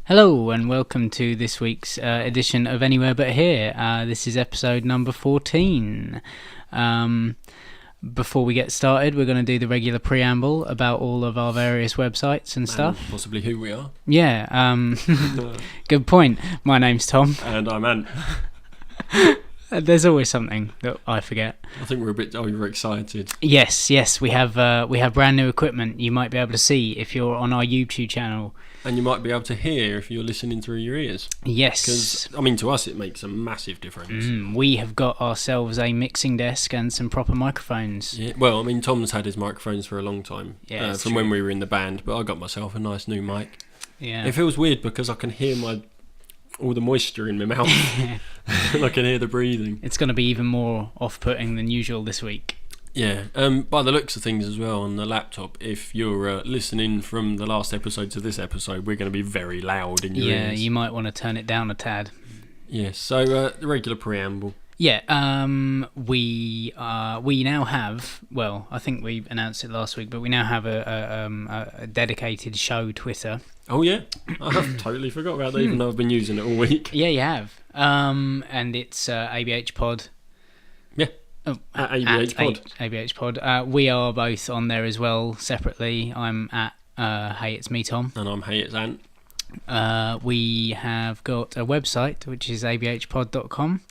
Hello and welcome to this week's edition of Anywhere But Here. This is episode number 14. Before we get started, we're going to do the regular preamble about all of our various websites and stuff. And possibly who we are. Yeah, good point. My name's Tom. And I'm Ant. There's always something that I forget. I think we're a bit overexcited. Yes, we have brand new equipment you might be able to see if you're on our YouTube channel. And you might be able to hear if you're listening through your ears. Yes. Because, to us it makes a massive difference. We have got ourselves a mixing desk and some proper microphones. Yeah. Well, Tom's had his microphones for a long time. Yeah, from when we were in the band, but I got myself a nice new mic. Yeah. It feels weird because I can hear all the moisture in my mouth. And I can hear the breathing. It's going to be even more off-putting than usual this week. Yeah, by the looks of things as well on the laptop, if you're listening from the last episode to this episode, we're going to be very loud in your ears. Yeah, you might want to turn it down a tad. Yes, so the regular preamble. Yeah, we now have, well, I think we announced it last week, but we now have a dedicated show Twitter. Oh yeah, I have totally forgot about that, even though I've been using it all week. Yeah, you have. And it's ABH Pod. Yeah. Oh, at ABH Pod. ABH Pod. We are both on there as well, separately. I'm at Hey It's Me Tom. And I'm Hey It's Ant. We have got a website which is abhpod.com,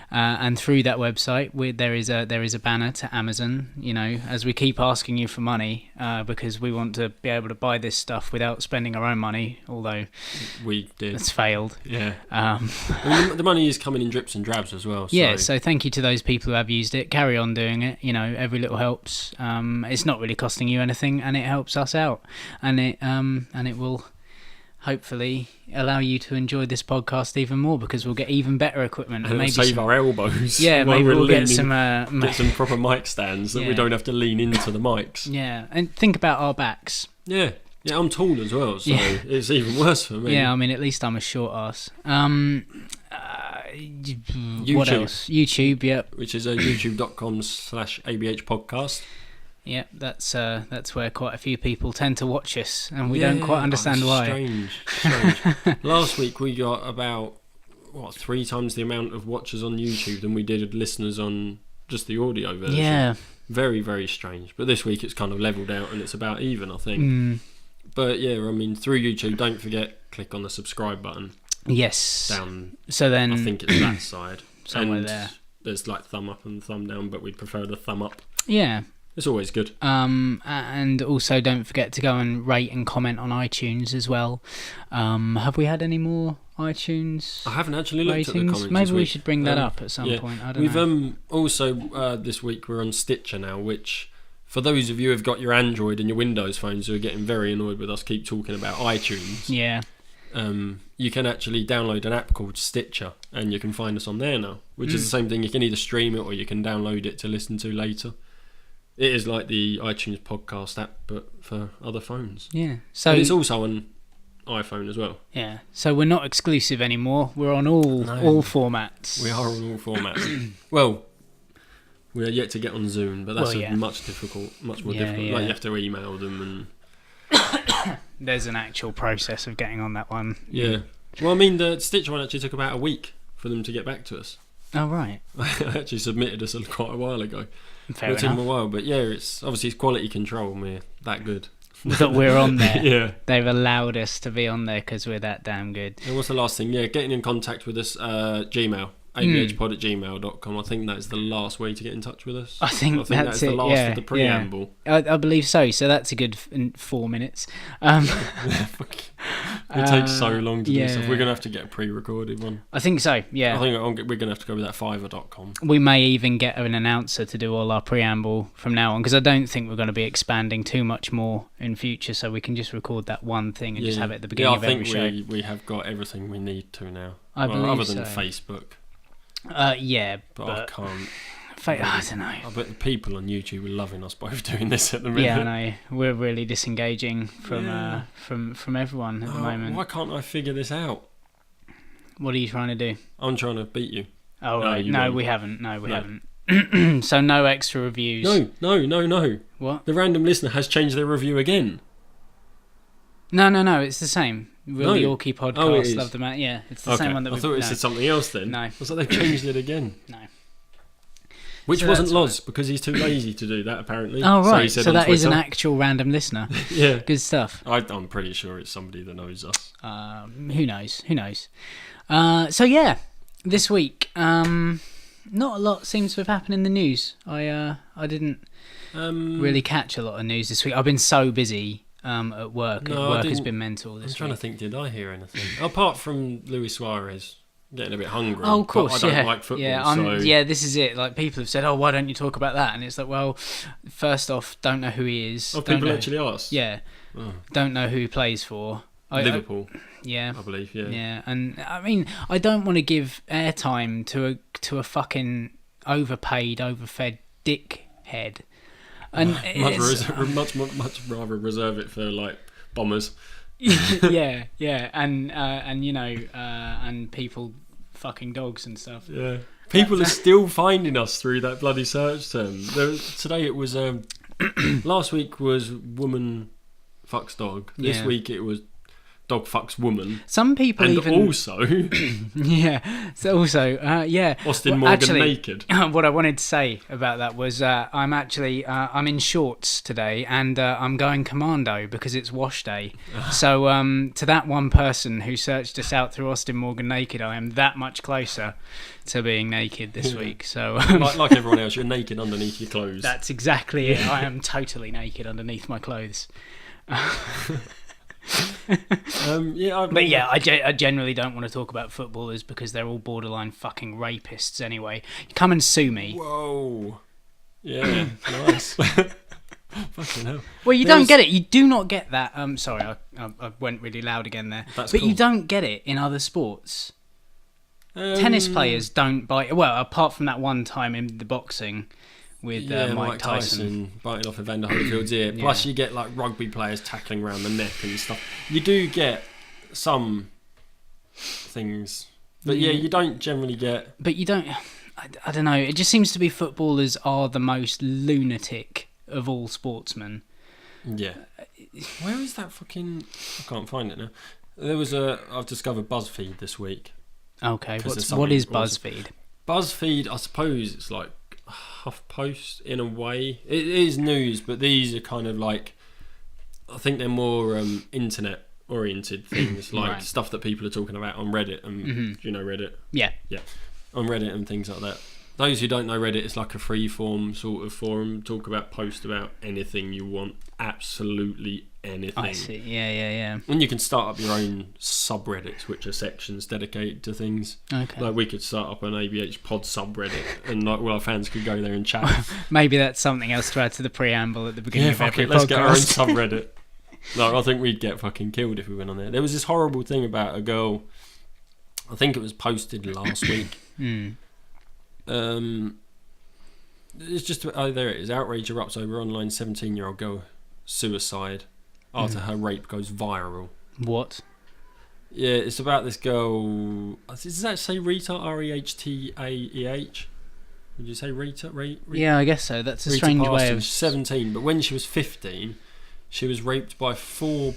and through that website there is a banner to Amazon. You know, as we keep asking you for money because we want to be able to buy this stuff without spending our own money, although we did. It's failed. Yeah. The money is coming in drips and drabs as well. So. Yeah, so thank you to those people who have used it. Carry on doing it. You know, every little helps. It's not really costing you anything, and it helps us out, and it will hopefully allow you to enjoy this podcast even more because we'll get even better equipment and maybe save our elbows. Yeah, maybe we'll get some proper mic stands that we don't have to lean into the mics. Yeah, and think about our backs. Yeah, I'm tall as well, so it's even worse for me. Yeah, at least I'm a short ass. YouTube. What else? YouTube, yep. Which is youtube.com/ABH podcast. Yep, that's where quite a few people tend to watch us, and we don't quite understand why. Strange. Last week we got about 3 times the amount of watchers on YouTube than we did listeners on just the audio version. Yeah. Very, very strange. But this week it's kind of leveled out and it's about even, I think. But yeah, through YouTube, don't forget, click on the subscribe button. Yes. Down. So then, I think it's that side. Somewhere and there. There's like thumb up and thumb down, but we prefer the thumb up. Yeah. It's always good. And also don't forget to go and rate and comment on iTunes as well. Have we had any more iTunes? I haven't actually looked at the comments. Maybe we should bring that up at some point. I don't know. We've also this week we're on Stitcher now, which for those of you who've got your Android and your Windows phones who are getting very annoyed with us keep talking about iTunes. Yeah. You can actually download an app called Stitcher, and you can find us on there now, which is the same thing. You can either stream it or you can download it to listen to later. It is like the iTunes podcast app, but for other phones. Yeah. So and it's also on iPhone as well. Yeah. So we're not exclusive anymore. We're on all formats. We are on all formats. Well, we are yet to get on Zoom, but that's much more difficult. Yeah. Like you have to email them and. There's an actual process of getting on that one. Yeah. Well, the Stitcher one actually took about a week for them to get back to us. Oh right. I actually submitted us quite a while ago. Fair it took them a while, but yeah, it's quality control. We're that good. That we're on there. Yeah. They've allowed us to be on there because we're that damn good. And what's the last thing? Yeah, getting in contact with us, Gmail. abhpod@gmail.com. I think that's the last way to get in touch with us. I think that's the last of the preamble. I believe so. So that's a good 4 minutes. It takes so long to do stuff. We're going to have to get a pre-recorded one. I think so, yeah. I think we're going to have to go with that Fiverr.com. We may even get an announcer to do all our preamble from now on, because I don't think we're going to be expanding too much more in future, so we can just record that one thing and just have it at the beginning of every show. I think we have got everything we need to now. Other than Facebook. Yeah, but I can't. I don't know. I bet the people on YouTube are loving us both doing this at the minute. Yeah, I know. We're really disengaging from everyone at the moment. Why can't I figure this out? What are you trying to do? I'm trying to beat you. Oh, right. No, we haven't. No, we haven't. So no extra reviews. No. What? The random listener has changed their review again. No. It's the same. Real No. Yorkie podcast. Oh, it is. Love the man. Yeah, it's the Okay. same one that I thought it said something else then. No. I was like, they've changed it again. No. Which So wasn't that's Loz, because he's too lazy to do that, apparently. Oh, So he right. said So on that is an Twitter. actual random listener. Yeah. Good stuff. I'm pretty sure it's somebody that knows us. Who knows? Who knows? So yeah, this week, not a lot seems to have happened in the news. I didn't really catch a lot of news this week. I've been so busy at work. No, I Work has didn't- been mental I'm this trying week. to think, did I hear anything? Apart from Luis Suarez getting a bit hungry. Oh, of course, but I don't yeah. like football, yeah, so... yeah, this is it. Like, people have said, "Oh, why don't you talk about that?" And it's like, well, first off, don't know who he is. Oh, don't people know, actually ask? yeah, Oh. don't know who he plays for. Liverpool, Yeah, I believe, yeah. yeah, and I mean, I don't want to give airtime to a fucking overpaid, overfed dickhead. And Much rather reserve it for, like, bombers. yeah, and you know, and people fucking dogs and stuff. Yeah. People are still finding us through that bloody search term. Today it was... last week was woman fucks dog. This Yeah. week it was dog fucks woman. Some people And even also... yeah. So also, yeah. Austin Well, Morgan actually, naked. What I wanted to say about that was I'm actually I'm in shorts today and I'm going commando because it's wash day. So to that one person who searched us out through Austin Morgan naked, I am that much closer to being naked this week. So like everyone else, you're naked underneath your clothes. that's exactly it. I am totally naked underneath my clothes. But yeah, I generally don't want to talk about footballers because they're all borderline fucking rapists anyway. Come and sue me. Whoa. Yeah, nice. Fucking hell. Well, you There don't was- get it. You do not get that. Sorry, I went really loud again there. That's but cool. you don't get it in other sports. Tennis players don't bite. Well, apart from that one time in the boxing with Mike Tyson. biting off Evander Holyfield's ear. Plus, you get like rugby players tackling around the neck and stuff. You do get some things, but yeah, you don't generally get. But you don't. I don't know. It just seems to be footballers are the most lunatic of all sportsmen. Yeah. Where is that fucking? I can't find it now. There was I've discovered BuzzFeed this week. Okay, 'Cause there's what is something awesome. BuzzFeed? BuzzFeed, I suppose it's like HuffPost in a way. It is news, but these are kind of like, I think they're more internet oriented things, like Right. stuff that people are talking about on Reddit and do you know Reddit? Yeah. On Reddit and things like that. Those who don't know Reddit, it's like a free form sort of forum. Post about anything you want, absolutely anything. I see. Yeah. And you can start up your own subreddits, which are sections dedicated to things. Okay. Like we could start up an ABH pod subreddit, and like our fans could go there and chat. Maybe that's something else to add to the preamble at the beginning Yeah, of fuck every it, let's get our own podcast. subreddit. No, I think we'd get fucking killed if we went on there. There was this horrible thing about a girl. I think it was posted last week. It's just there it is. Outrage erupts over online 17-year-old girl suicide after her rape goes viral. What? Yeah, it's about this girl. Does that say Rita? Rehtaeh? Would you say Rita? Yeah, I guess so. That's a Rita strange way Parsons, of. 17, but when she was 15, she was raped by 4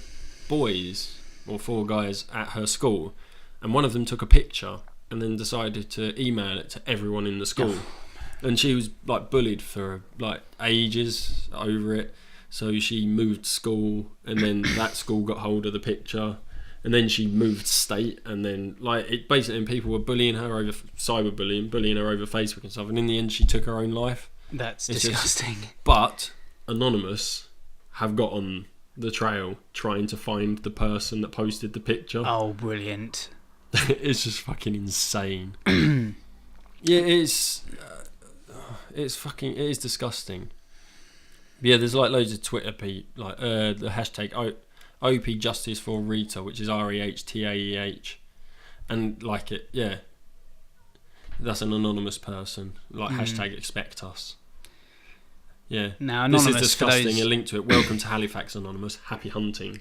boys or 4 guys at her school, and one of them took a picture and then decided to email it to everyone in the school. And she was like bullied for like ages over it. So she moved school, and then that school got hold of the picture, and then she moved state, and then like it basically, and people were bullying her over bullying her over Facebook and stuff, and in the end she took her own life. That's It's just- disgusting. But Anonymous have got on the trail trying to find the person that posted the picture. Oh, brilliant. It's just fucking insane. Yeah, it's fucking, it is disgusting. Yeah, there's like loads of Twitter like the hashtag OP Justice for Rita, which is REHTAEH, and like it, yeah, that's an anonymous person. Like hashtag expect us. Yeah. Now, This Anonymous, is disgusting. for those... A link to it. Welcome to Halifax Anonymous. Happy hunting.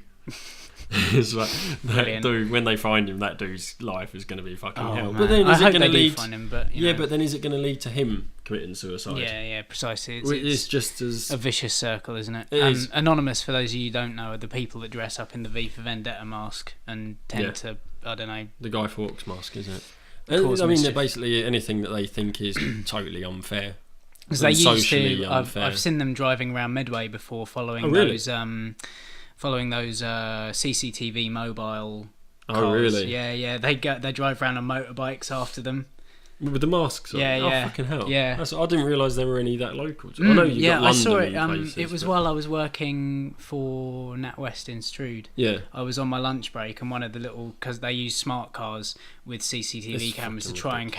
It's like that Brilliant. dude, when they find him, that dude's life is going to be fucking Oh, hell. man. But then I is it hope going they to do lead? find him, but you Yeah, know. but then is it going to lead to him committing suicide? Yeah, precisely. It's just as a vicious circle, isn't it? It is. Anonymous, for those of you who don't know, are the people that dress up in the V for Vendetta mask and tend Yeah. to, I don't know. the Guy Fawkes mask, isn't it? Cause I mean, mischief. basically anything that they think is totally unfair. Because they And used socially to. unfair. I've seen them driving around Medway before, following Oh, really? those CCTV mobile. Oh, cars. really? Yeah. They drive around on motorbikes after them. With the masks on? Yeah, Oh, yeah. fucking hell. Yeah. I didn't realise there were any that local. I know you got London I saw it. and places, It was but- while I was working for NatWest in Strood. Yeah. I was on my lunch break, and one of the little, because they use smart cars with CCTV It's cameras to fucking try and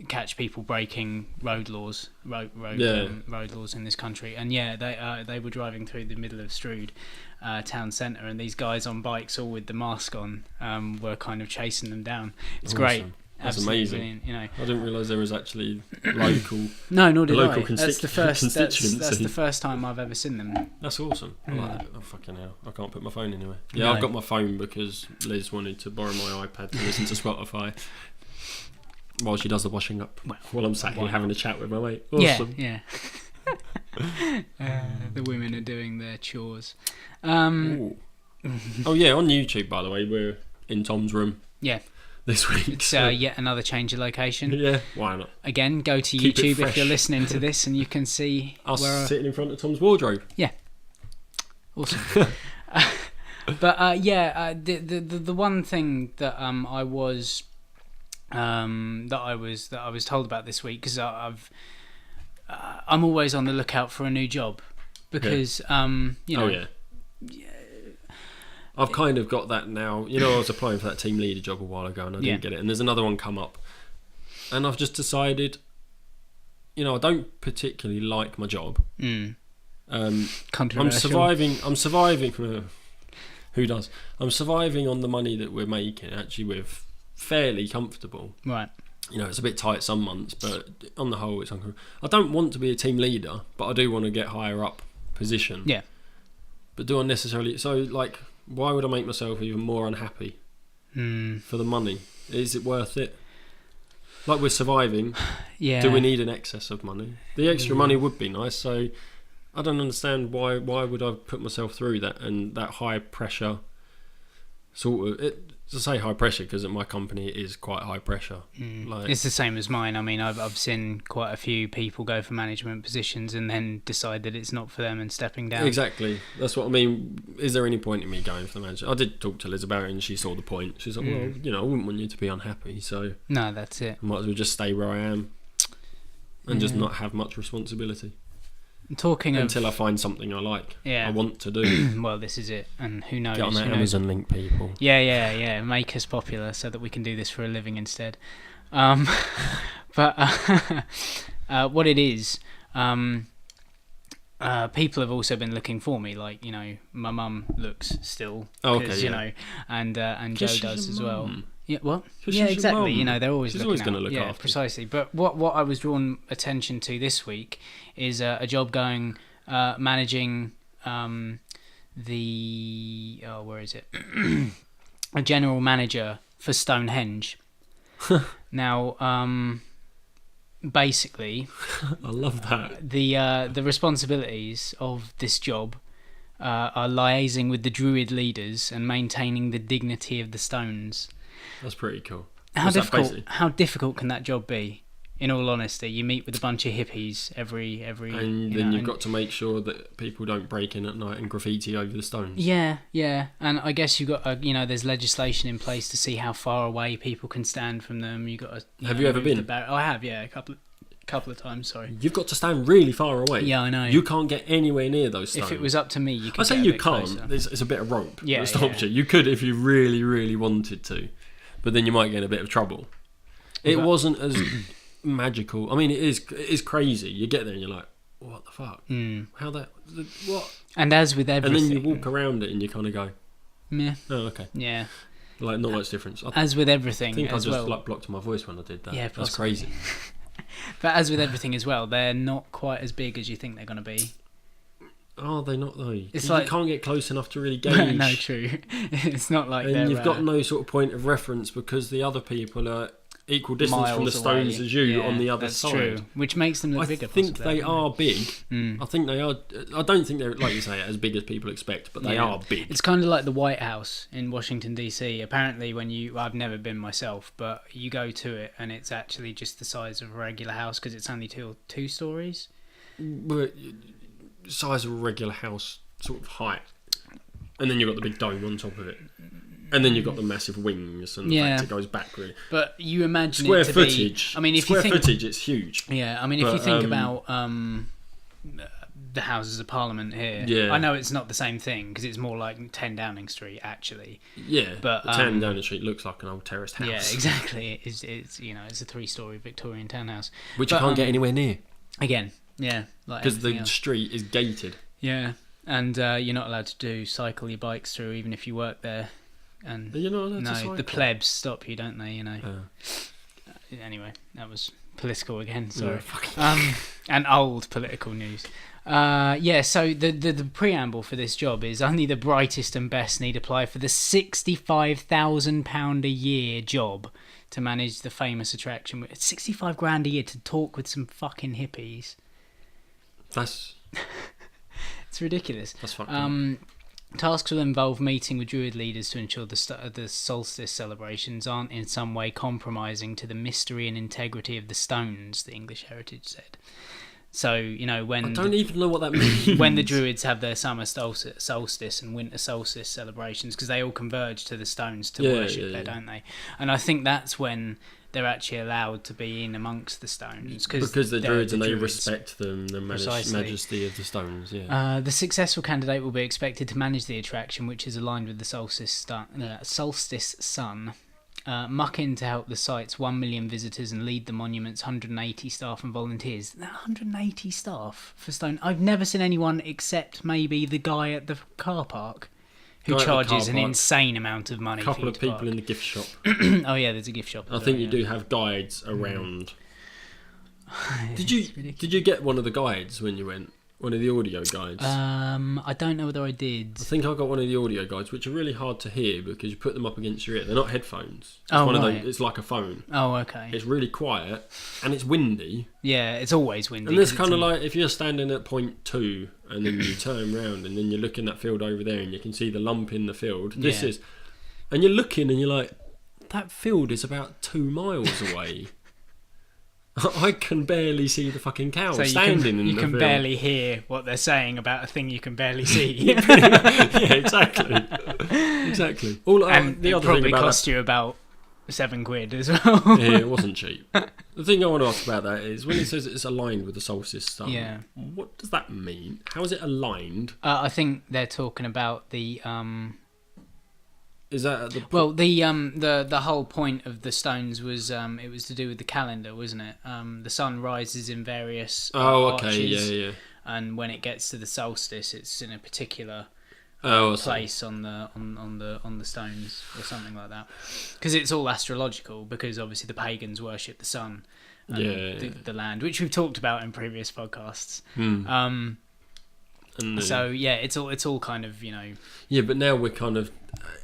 catch people breaking road laws, road laws in this country. And yeah, they were driving through the middle of Strood town centre, and these guys on bikes, all with the mask on, were kind of chasing them down. It's Awesome. great. That's Absolutely amazing. brilliant, you know. I didn't realise there was actually local. No, nor did local I. That's the first. That's constituency. the first time I've ever seen them. That's awesome. I like that. Oh, fucking hell. I can't put my phone anywhere. Yeah, No. I've got my phone because Liz wanted to borrow my iPad to listen to Spotify while she does the washing up. While I'm sat here why having a chat with my mate. Awesome. Yeah. The women are doing their chores. Ooh. Oh, yeah, on YouTube, by the way, we're in Tom's room Yeah, this week. it's so- yet another change of location. Yeah, why not? Again, go to Keep it YouTube if fresh. you're listening to this, and you can see Us where. sitting in front of Tom's wardrobe. Awesome. But the one thing that I was told about this week, because I'm always on the lookout for a new job, because you know. Oh, yeah. I've kind of got that now. You know, I was applying for that team leader job a while ago and I didn't get it. And there's another one come up. And I've just decided, you know, I don't particularly like my job. I'm Controversial. surviving. Who does? I'm surviving on the money that we're making. Actually, we're fairly comfortable. Right. You know, it's a bit tight some months, but on the whole, it's uncomfortable. I don't want to be a team leader, but I do want to get higher up position. Yeah. But do I necessarily? So, like, why would I make myself even more unhappy for the money? Is it worth it? Like, we're surviving. Yeah. Do we need an excess of money? The extra money would be nice. So I don't understand why would I put myself through that and that high pressure sort of it. To say high pressure, because at my company it is quite high pressure. Like, It's the same as mine. I mean, I've seen quite a few people go for management positions and then decide that it's not for them and stepping down. exactly. That's what I mean. Is there any point in me going for the manager? I did talk to Liz about it and she saw the point. She's like, well, you know, I wouldn't want you to be unhappy, so No, that's it. I might as well just stay where I am and just not have much responsibility Talking until I find something I like. Yeah. I want to do. well, this is it, and who knows? Get on that who knows? Amazon link, people. Yeah. Make us popular so that we can do this for a living instead. But what it is, people have also been looking for me. Like, you know, my mum looks still, Oh, okay, 'cause, yeah. you know, and Joe she's does your as well. mum. Yeah, what? 'Cause Yeah, she's your exactly. You mum. know, they're always She's looking always out. gonna look yeah, after you. precisely. But what I was drawn attention to this week is a job going managing where is it? A general manager for Stonehenge. Now, basically, I love that. the responsibilities of this job are liaising with the Druid leaders and maintaining the dignity of the stones. That's pretty cool. How What's that difficult? basically? How difficult can that job be? In all honesty, you meet with a bunch of hippies every. And then you've got to make sure that people don't break in at night and graffiti over the stones. Yeah, and I guess you got there's legislation in place to see how far away people can stand from them. You got to. Have you ever been? I have, yeah, a couple of times. Sorry. You've got to stand really far away. Yeah, I know. You can't get anywhere near those stones. If it was up to me, you could. I say get a you bit can't. closer. It's a bit of rope Yeah, that stops yeah. you. You could if you really, really wanted to, but then you might get in a bit of trouble. It But- wasn't as magical. I mean, it is crazy. You get there and you're like, what the fuck? How that? What? And as with And everything, then you walk around it and you kind of go, yeah, oh, okay. yeah. Like, not much difference. I As with everything, think I as just well. like blocked my voice when I did that. Yeah, that's possibly. crazy. But as with everything as well, they're not quite as big as you think they're going to be. Are they not though? It's you like- can't get close enough to really gauge. No, true. It's not like they're and you've got no sort of point of reference because the other people are equal distance from the miles stones away. as you Yeah, on the other that's side. true, which makes them look I bigger. think possibly, they don't are big. Mm. I think they are. I don't think they're, like you say, as big as people expect, but they Yeah. are big. It's kind of like the White House in Washington DC. Apparently, I've never been myself, but you go to it and it's actually just the size of a regular house because it's only two stories. But size of a regular house sort of height, and then you've got the big dome on top of it, and then you've got the massive wings, and the Yeah. fact it goes back really. But you imagine Square it to footage. be. I mean, if square you think, footage, it's huge. yeah, I mean, if you But, think about the Houses of Parliament here, Yeah. I know it's not the same thing because it's more like 10 Downing Street actually. Yeah, But, the town um, down the street looks like an old terraced house. Yeah, exactly. It's it's a 3-story Victorian townhouse. Which But, you can't get anywhere near Again, yeah, like because the everything else. street is gated. Yeah, and you're not allowed to cycle your bikes through, even if you work there. And Are you not allowed to no, cycle? the plebs stop you, don't they? Uh, Anyway, that was political again. Sorry. yeah, And old political news. Yeah. So the preamble for this job is only the brightest and best need apply for the £65,000 a year job to manage the famous attraction. It's 65 grand a year to talk with some fucking hippies. that's It's ridiculous. fucked up. Tasks will involve meeting with Druid leaders to ensure the solstice celebrations aren't in some way compromising to the mystery and integrity of the stones, the English Heritage said. So, I when don't even know what that means. when the Druids have their summer solstice and winter solstice celebrations, because they all converge to the stones to worship there, don't they? And I think that's when they're actually allowed to be in amongst the stones because the they're druids and they Druids. respect them, the Precisely. majesty of the stones. Yeah. The successful candidate will be expected to manage the attraction, which is aligned with the solstice sun. Muck in to help the site's 1 million visitors and lead the monument's 180 staff and volunteers. 180 staff for Stone. I've never seen anyone except maybe the guy at the car park who Guy at the car charges an park. insane amount of money. A couple for you of to people park. in the gift shop. Oh yeah, there's a gift shop. I think you do have guides around. Did It's ridiculous. you get one of the guides when you went? One of the audio guides? I don't know whether I did. I think I got one of the audio guides, which are really hard to hear because you put them up against your ear. They're not headphones. It's Oh, one right. of those. It's like a phone. Oh, okay. It's really quiet and it's windy. Yeah, it's always windy. And it's 'cause kind of in- like if you're standing at point 2 and then you turn round and then you look in that field over there and you can see the lump in the field. This Yeah. is, and you're looking and you're like, that field is about 2 miles away. I can barely see the fucking cow So standing in you the can field. barely hear what they're saying about a thing you can barely see. Yeah, exactly. Exactly. And the it other probably thing about cost you about £7 as well. that, yeah, it wasn't cheap. The thing I want to ask about that is when it says it's aligned with the solstice sun. Yeah. What does that mean? How is it aligned? I think they're talking about the Is that at the well, the whole point of the stones was it was to do with the calendar, wasn't it? The sun rises in various arches, yeah. and when it gets to the solstice, it's in a particular Oh, I see. place on the stones or something like that, because it's all astrological. Because obviously the pagans worship the sun, and Yeah. the land, which we've talked about in previous podcasts. And then- So yeah, it's all kind of yeah, but now we're kind of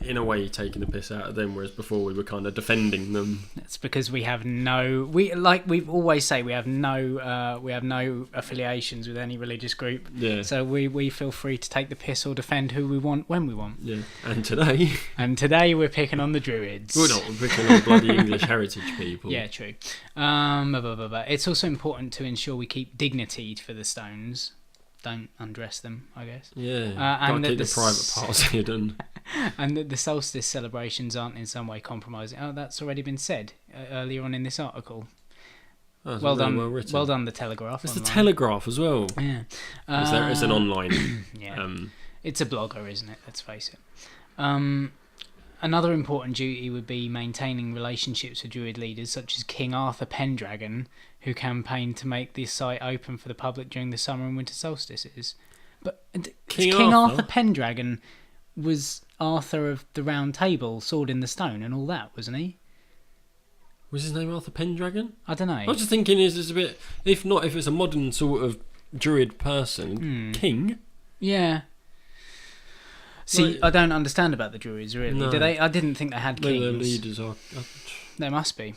in a way taking the piss out of them, whereas before we were kind of defending them. it's because we have we've always say we have no affiliations with any religious group. Yeah, So we feel free to take the piss or defend who we want when we want. yeah. And today And today we're picking on the Druids. we're not. We're picking on bloody English heritage people. Yeah, true. It's also important to ensure we keep dignity for the stones. Don't undress them, I guess. Yeah. and Gotta keep that the private parts hidden. And that the solstice celebrations aren't in some way compromising. Oh, that's already been said earlier on in this article. Oh, it's Well really done, well written. well done, the Telegraph. It's the online. Telegraph as well. Yeah, It's an online. yeah. It's a blogger, isn't it? Let's face it. Another important duty would be maintaining relationships with Druid leaders such as King Arthur Pendragon, who campaigned to make this site open for the public during the summer and winter solstices. But King King Arthur? Arthur Pendragon was Arthur of the Round Table, Sword in the Stone, and all that, wasn't he? Was his name Arthur Pendragon? I don't know. I was just thinking, is this a bit? If not, if it's a modern sort of druid person, king. Yeah. See, Like- I don't understand about the Druids really. No. Do they? I didn't think they had Maybe kings. their leaders are. They must be,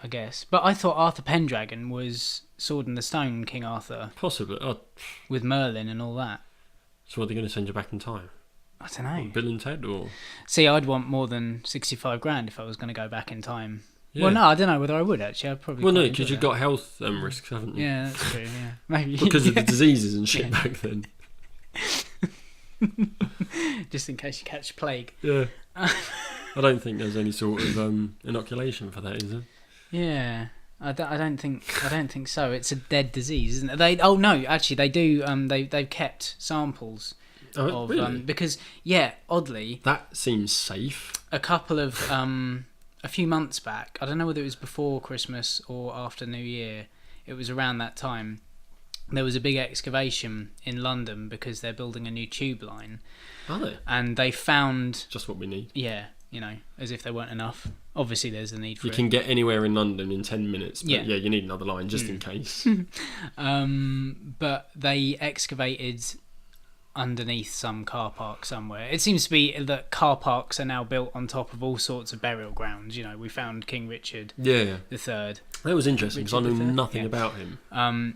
I guess. But I thought Arthur Pendragon was Sword in the Stone King Arthur Possibly. Oh, with Merlin and all that. so what, are they going to send you back in time? I don't know. What, Bill and Ted, or? See, I'd want more than 65 grand if I was going to go back in time. Yeah. Well, no, I don't know whether I would actually. I'd probably. Well, no, quite because enjoy you've that. got health risks, haven't you? Yeah, that's true. Yeah, maybe Because of the yeah. diseases and shit Yeah. back then. Just in case you catch plague. Yeah. I don't think there's any sort of inoculation for that, is there? Yeah, I don't think so. It's a dead disease, isn't it? Oh no, actually they do. They've kept samples Oh, of really? because oddly, That seems safe. a couple of a few months back, I don't know whether it was before Christmas or after New Year. It was around that time. There was a big excavation in London because they're building a new tube line, Are they? and they found Just what we need. as if there weren't enough. Obviously, there's a need for You it. can get anywhere in London in 10 minutes, but Yeah. yeah, you need another line just in case. But they excavated underneath some car park somewhere. It seems to be that car parks are now built on top of all sorts of burial grounds. We found King Richard Yeah. III. That was interesting because I Richard knew III? nothing Yeah. about him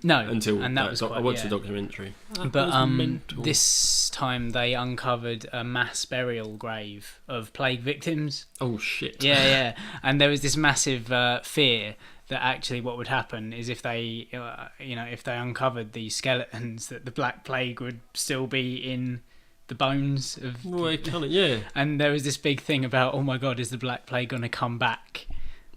No, until and that was I quite, watched yeah. the documentary. That But was mental. this time they uncovered a mass burial grave of plague victims. Oh shit. Yeah, and there was this massive fear that actually what would happen is if they, if they uncovered these skeletons, that the Black Plague would still be in the bones of. Well, it kinda, yeah. And there was this big thing about, oh my God, is the Black Plague going to come back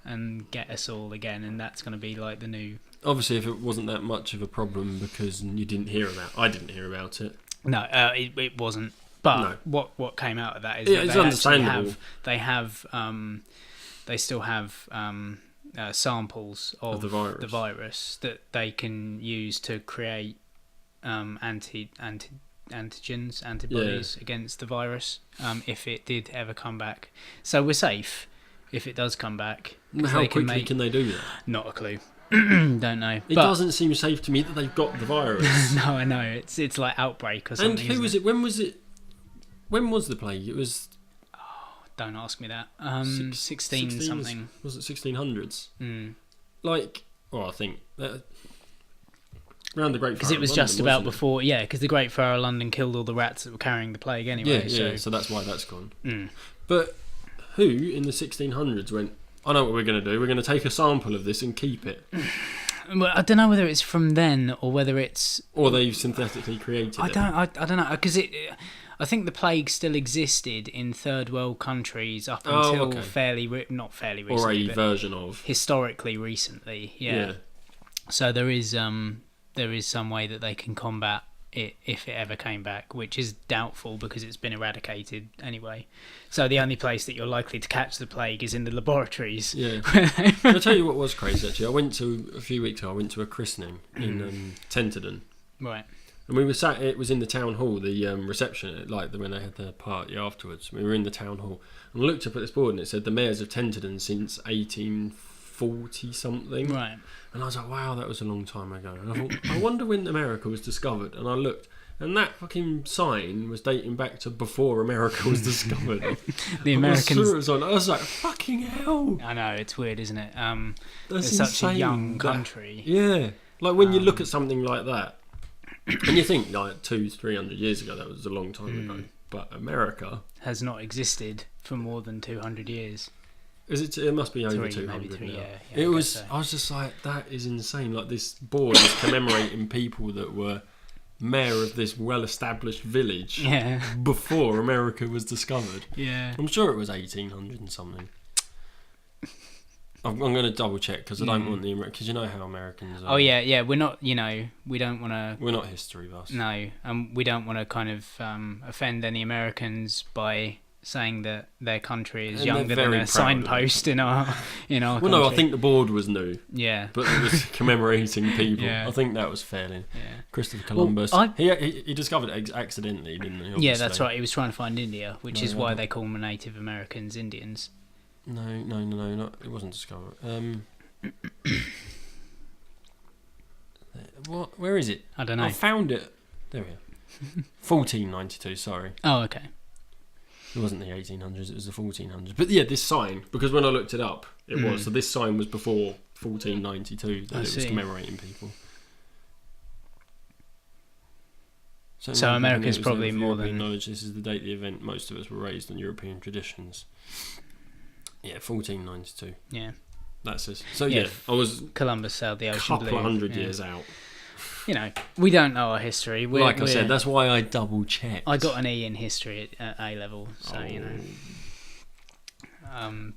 and get us all again? And that's going to be like the new. Obviously, if it wasn't that much of a problem because you didn't hear about, I didn't hear about it. No, it wasn't. But No. what came out of that is Yeah, that it's they understandable. they still have samples of the virus. that they can use to create antibodies against the virus if it did ever come back. So we're safe if it does come back. 'Cause How they can quickly can they do that? Not a clue. Don't know. It doesn't seem safe to me that they've got the virus. No, I know. It's like outbreak or something. And who was it? When was it? When was the plague? It was Don't ask me that. 16 16 something. Was it 1600s? Mm. Like, well, I think around the Great Fire Because it was of just London, about wasn't it? before, because the Great Fire of London killed all the rats that were carrying the plague anyway. So that's why that's gone. Mm. But who in the 1600s went, I know what we're going to do. We're going to take a sample of this and keep it. Well, I don't know whether it's from then or whether it's. Or they've synthetically created it. I don't know because I think the plague still existed in third world countries up until okay. not fairly Or recently, a but version of. historically recently. Yeah. So there is some way that they can combat it if it ever came back, which is doubtful because it's been eradicated anyway. So the only place that you're likely to catch the plague is in the laboratories. Yeah. I'll tell you what was crazy actually. A few weeks ago, I went to a christening in Tenterden. Right. And we were sat, it was in the town hall, the reception, like when they had the party afterwards. We were in the town hall. And I looked up at this board and it said the mayors of Tenterden since 1840 something. Right. And I was like, wow, that was a long time ago. And I thought, I wonder when America was discovered. And I looked, and that fucking sign was dating back to before America was discovered. The Americans. I was like, fucking hell. I know, it's weird, isn't it? That's It's such a insane. young That- country. Yeah. Like when you look at something like that, and you think like 200-300 years ago, that was a long time ago. But America, Has not existed for more than 200 years. it must be over Maybe 200 three, now. yeah, It I was. guess so. I was just like, that is insane. Like this board is commemorating people that were mayor of this well-established village Yeah. before America was discovered. Yeah. I'm sure it was 1800 and something. I'm going to double check because I don't want the because you know how Americans are. Oh yeah. We're not. We don't want to. We're not history buffs. No, we don't want to kind of offend any Americans by saying that their country is And younger they're than very a proud of it. signpost in our Well, country. no, I think the board was new, Yeah. but it was commemorating people. Yeah. I think that was fairly. Yeah. Christopher Columbus. I- He discovered it accidentally, didn't he? Yeah, obviously? that's right. He was trying to find India, which No, is no, why no. they call them Native Americans Indians. No, not, it wasn't discovered. What? Where is it? I don't know. I found it. There we are. 1492, sorry. Oh, okay. It wasn't the 1800s, it was the 1400s. But yeah, this sign, because when I looked it up, it was. So this sign was before 1492 that it was commemorating people. So America's probably more than... knowledge. This is the date of the event. Most of us were raised on European traditions. Yeah, 1492. Yeah. That's it. So yeah, I was... Columbus sailed the ocean blue. A couple of hundred years out. You know, we don't know our history. I said, that's why I double checked. I got an E in history at A level, so you know.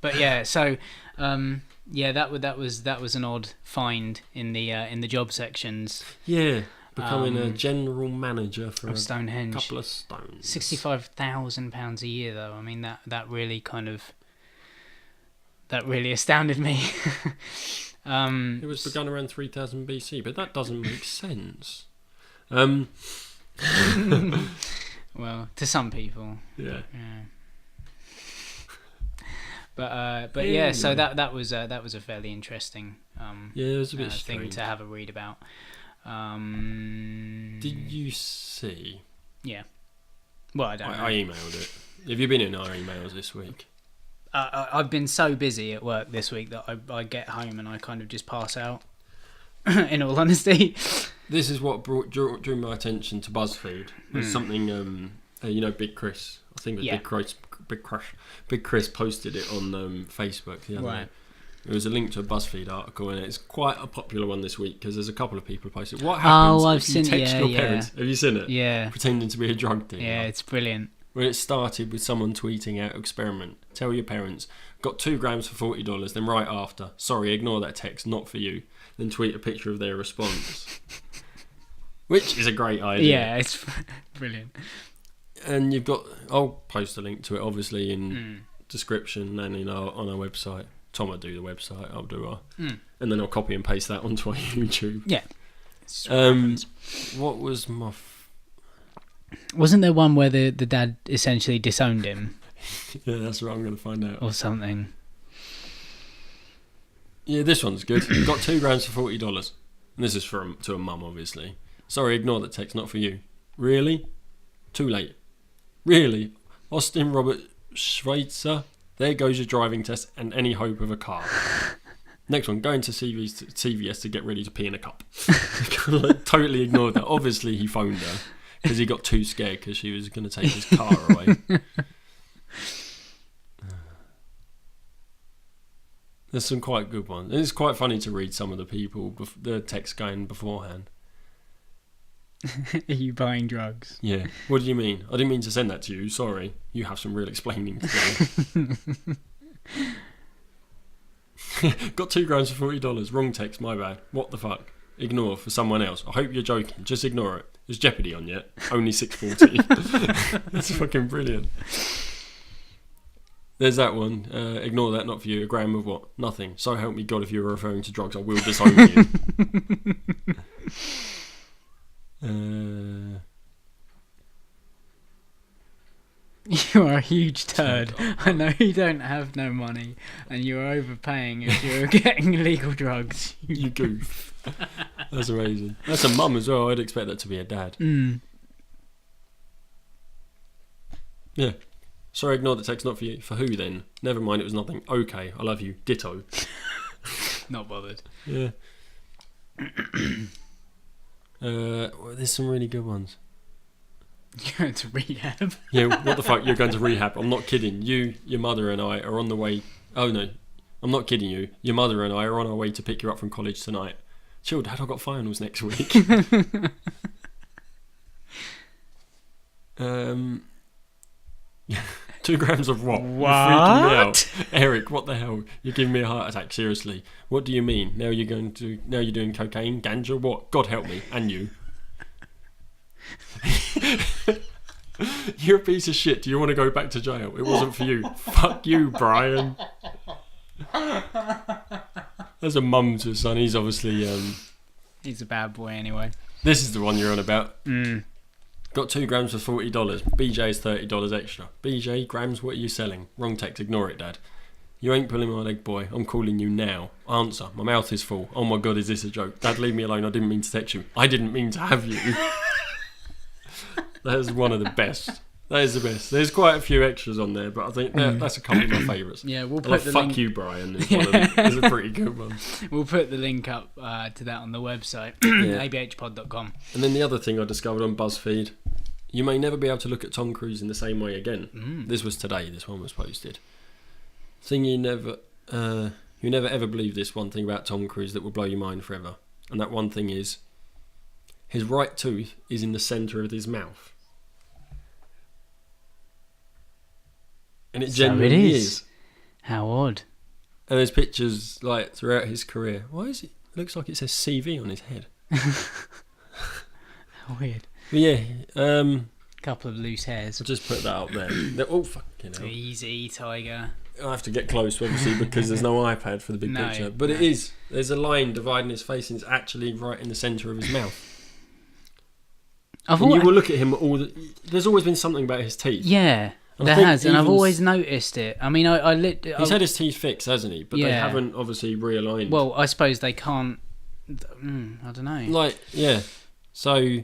But yeah, so that was an odd find in the job sections. Yeah, becoming a general manager for Stonehenge. A couple of stones. £65,000 a year, though. I mean, that really astounded me. It was begun around 3000 BC, but that doesn't make sense. Well, to some people. Yeah. But yeah, so that was a fairly interesting it was a bit thing to have a read about. Did you see? Yeah. Well, I don't know. I emailed it. Have you been in our emails this week? I've been so busy at work this week that I get home and I kind of just pass out, in all honesty. This is what drew my attention to BuzzFeed. It's something, Big Chris. I think it was Big Chris posted it on Facebook the other day. It was a link to a BuzzFeed article, and it's quite a popular one this week because there's a couple of people posted. What happens if you text your parents? Have you seen it? Yeah. Pretending to be a drug dealer. Yeah, it's brilliant. When it started with someone tweeting out experiment. Tell your parents. Got 2 grams for $40. Then right after, sorry, ignore that text, not for you. Then tweet a picture of their response. Which is a great idea. Yeah, it's brilliant. And you've got... I'll post a link to it, obviously, in description and on our website. Tom will do the website, I'll do our... And then I'll copy and paste that onto our YouTube. Yeah. What was my... Wasn't there one where the dad essentially disowned him? Yeah, that's what I'm going to find out. Or something. Yeah, this one's good. Got 2 grams for $40. And this is to a mum, obviously. Sorry, ignore that text, not for you. Really? Too late. Really? Austin Robert Schweitzer? There goes your driving test and any hope of a car. Next one, going to CVS to get ready to pee in a cup. Totally ignored that. Obviously, he phoned her. Because he got too scared because she was going to take his car away. There's some quite good ones. It's quite funny to read some of the text going beforehand. Are you buying drugs? Yeah. What do you mean? I didn't mean to send that to you. Sorry. You have some real explaining to do. Got 2 grams for $40. Wrong text, my bad. What the fuck? Ignore for someone else. I hope you're joking. Just ignore it. Is Jeopardy on yet? Only 6:40. That's fucking brilliant. There's that one. Ignore that, not for you. A gram of what? Nothing. So help me God, if you're referring to drugs, I will disown you. You are a huge turd. I know you don't have no money and you're overpaying if you're getting illegal drugs. You goof. That's amazing. That's a mum as well. I'd expect that to be a dad. Yeah. Sorry, ignore the text, not for you. For who then? Never mind, it was nothing. Okay, I love you. Ditto. Not bothered. Yeah. There's some really good ones. You're going to rehab? Yeah, what the fuck? You're going to rehab? I'm not kidding. You, your mother and I are on the way... Oh no, I'm not kidding you. Your mother and I are on our way to pick you up from college tonight. Chill, Dad, I've got finals next week. 2 grams of what? What? You're freaking me out. Eric, what the hell? You're giving me a heart attack, seriously. What do you mean? Now you're doing cocaine, ganja, what? God help me, and you. You're a piece of shit. Do you want to go back to jail? It wasn't for you. Fuck you, Brian. There's a mum to a son. He's obviously... He's a bad boy anyway. This is the one you're on about. Got 2 grams for $40. BJ is $30 extra. BJ, grams, what are you selling? Wrong text, ignore it, Dad. You ain't pulling my leg, boy. I'm calling you now. Answer. My mouth is full. Oh my God, is this a joke? Dad, leave me alone. I didn't mean to text you. I didn't mean to have you. That is one of the best. That is the best. There's quite a few extras on there, but I think that's a couple of my favourites. Yeah, we'll I put love the Fuck link. You, Brian. Is one of them. It's a pretty good one. We'll put the link up to that on the website, Yeah. abhpod.com. And then the other thing I discovered on BuzzFeed, you may never be able to look at Tom Cruise in the same way again. This was today. This one was posted. Thing you never ever believe this one thing about Tom Cruise that will blow your mind forever, and that one thing is his right tooth is in the centre of his mouth. And it So genuinely it is. is. How odd. And there's pictures like throughout his career. Why is it? Looks like it says CV on his head. How weird. But yeah, Couple of loose hairs. I'll just put that up there. Oh fucking hell! Easy, Tiger. I have to get close, obviously, because there's no iPad for the big No, picture. But no. it is. There's a line dividing his face, and it's actually right in the centre of his mouth. I've And you always, will look at him there's always been something about his teeth. yeah, And I there think has, and I've even always noticed it. I mean, He's had his teeth fixed, hasn't he? But they Yeah. haven't obviously realigned. well, I suppose they can't. I don't know. like, yeah. So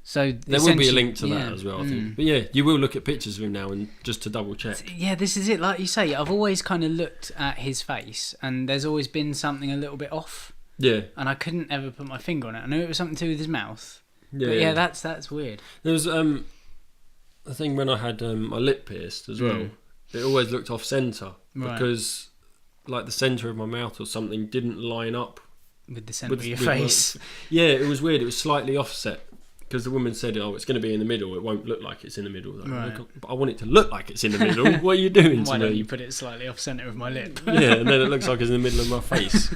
So there will be a essentially- link to yeah, that as well, I think. But yeah, you will look at pictures of him now and just to double check. Yeah, this is it. Like you say, I've always kind of looked at his face, and there's always been something a little bit off, Yeah. and I couldn't ever put my finger on it. I knew it was something to do with his mouth. Yeah. But yeah, that's weird. There was a thing when I had my lip pierced as well. It always looked off centre Right. because like the centre of my mouth or something didn't line up. With the centre of your with my- face. Yeah, it was weird. It was slightly offset because the woman said, "Oh, it's going to be in the middle. It won't look like it's in the middle." Like, Right. But I want it to look like it's in the middle. What are you doing Why to don't me? you put it slightly off centre of my lip? Yeah, and then it looks like it's in the middle of my face.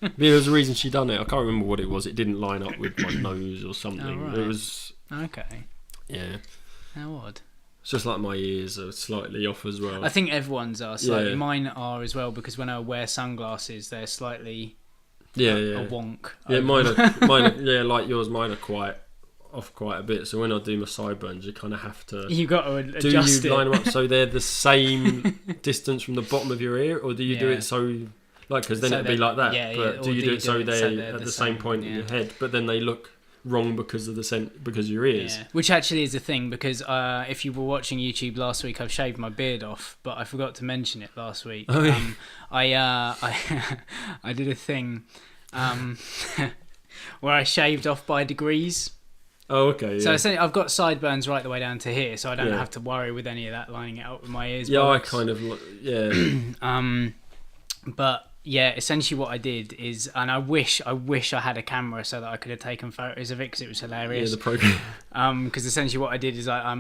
But there was a reason she done it. I can't remember what it was. It didn't line up with my nose or something. Oh, right. It was, Okay. yeah. How odd. It's just like my ears are slightly off as well. I think everyone's are slightly. Yeah. Mine are as well because when I wear sunglasses, they're slightly yeah, a wonk. Yeah, over. mine are, yeah, like yours, mine are quite off quite a bit. So when I do my sideburns, you kind of have to. You got to Do adjust you it. line them up so they're the same distance from the bottom of your ear, or do you do Yeah. it so, like, because then So it'd be they're- like that? yeah, but yeah, do or you do do you it so do it they're so they're at the the same same, point in yeah. your head, but then they look wrong because of because of your ears? Yeah. Which actually is a thing because if you were watching YouTube last week, I've shaved my beard off, but I forgot to mention it last week. Oh, yeah. I did a thing where I shaved off by degrees. Oh, okay. Yeah. So essentially, I've got sideburns right the way down to here, so I don't Yeah. have to worry with any of that lining it up with my ears. yeah, I bollocks. kind of yeah. But yeah, essentially what I did is, and I wish I had a camera so that I could have taken photos of it because it was Yeah, hilarious. the program. Because essentially what I did is I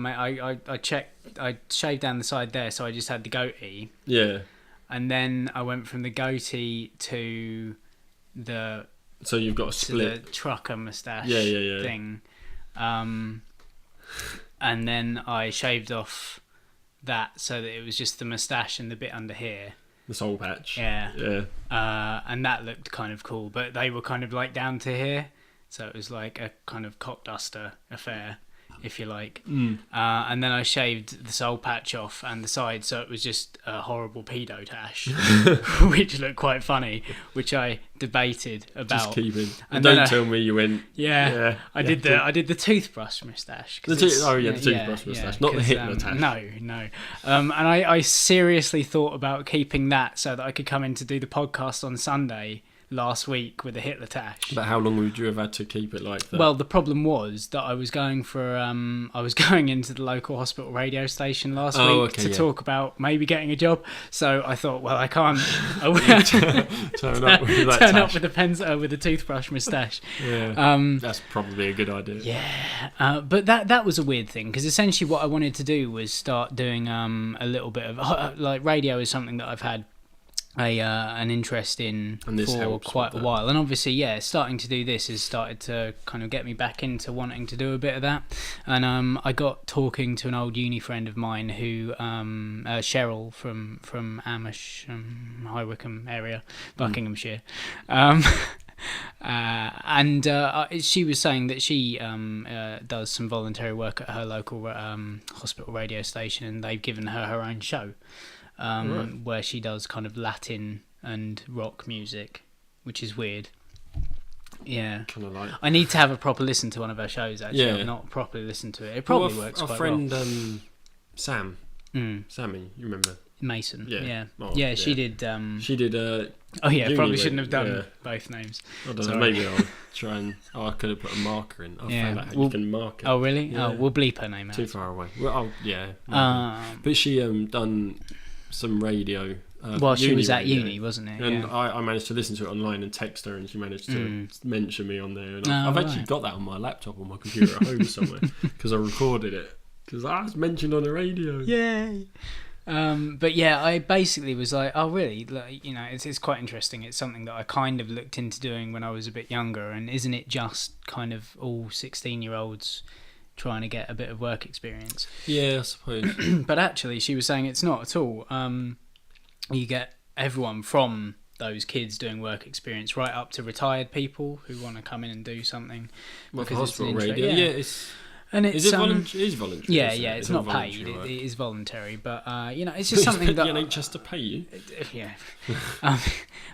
shaved down the side there, so I just had the goatee, Yeah. and then I went from the goatee to the So you've got a split. the trucker moustache Yeah. thing, and then I shaved off that so that it was just the moustache and the bit under here. The soul patch. Yeah. Yeah. And that looked kind of cool, but they were kind of like down to here, so it was like a kind of cock duster affair, if you like. And then I shaved the soul patch off and the side, so it was just a horrible pedo tash, which looked quite funny, which I debated about. Just keep it. And Don't then I- tell me you went. Yeah, I did the toothbrush moustache. 'Cause The it's- the toothbrush moustache, not the 'cause, Hitler tash. No. And I seriously thought about keeping that so that I could come in to do the podcast on Sunday last week with the Hitler tash. But how long would you have had to keep it like that? Well, the problem was that I was going into the local hospital radio station last week okay, to yeah. talk about maybe getting a job. So I thought, well, I can't turn up with that turn up tash. with a pencil with a toothbrush moustache. Yeah. That's probably a good idea. Yeah, but that was a weird thing because essentially what I wanted to do was start doing a little bit of like radio is something that I've had an interest in And this for helps quite with a that. while, and obviously starting to do this has started to kind of get me back into wanting to do a bit of that. And I got talking to an old uni friend of mine who Cheryl from Amersham, High Wycombe area, Buckinghamshire. And she was saying that she does some voluntary work at her local hospital radio station, and they've given her own show where she does kind of Latin and rock music, which is weird. Yeah. kind of like. I need to have a proper listen to one of her shows, actually. Yeah. I've not properly listened to it. It probably works our quite friend, well. Sam, Mm. Sammy, you remember? Mason. Yeah. Yeah. Oh, yeah, yeah. she did. She did. Oh, yeah, uni probably with- shouldn't have done yeah. both names. I don't know. Sorry. Maybe I'll try and. Oh, I could have put a marker in. I Yeah, found out how well- you can mark it. Oh, really? Yeah. Oh, we'll bleep her name out. Too far away. Well, oh, yeah. Um, But she done some radio. well, she was at radio. uni, wasn't it? And Yeah. I managed to listen to it online and text her, and she managed to mention me on there. And Oh, I've actually right. got that on my laptop or my computer at home somewhere because I recorded it. Because I was mentioned on the radio. Yay! But yeah, I basically was like, oh really? Like, you know, it's quite interesting. It's something that I kind of looked into doing when I was a bit younger. And isn't it just kind of all 16-year-olds trying to get a bit of work experience? Yeah, I suppose. But actually, she was saying it's not at all. You get everyone from those kids doing work experience right up to retired people who want to come in and do something. Well, for because it's an hospital intro- radio. yeah. Yeah, it's. And it's Is it voluntary? It is voluntary. Yeah, isn't yeah, it? it's all not paid. voluntary work. It is voluntary, but you know, it's just something that the NHS to pay you. yeah.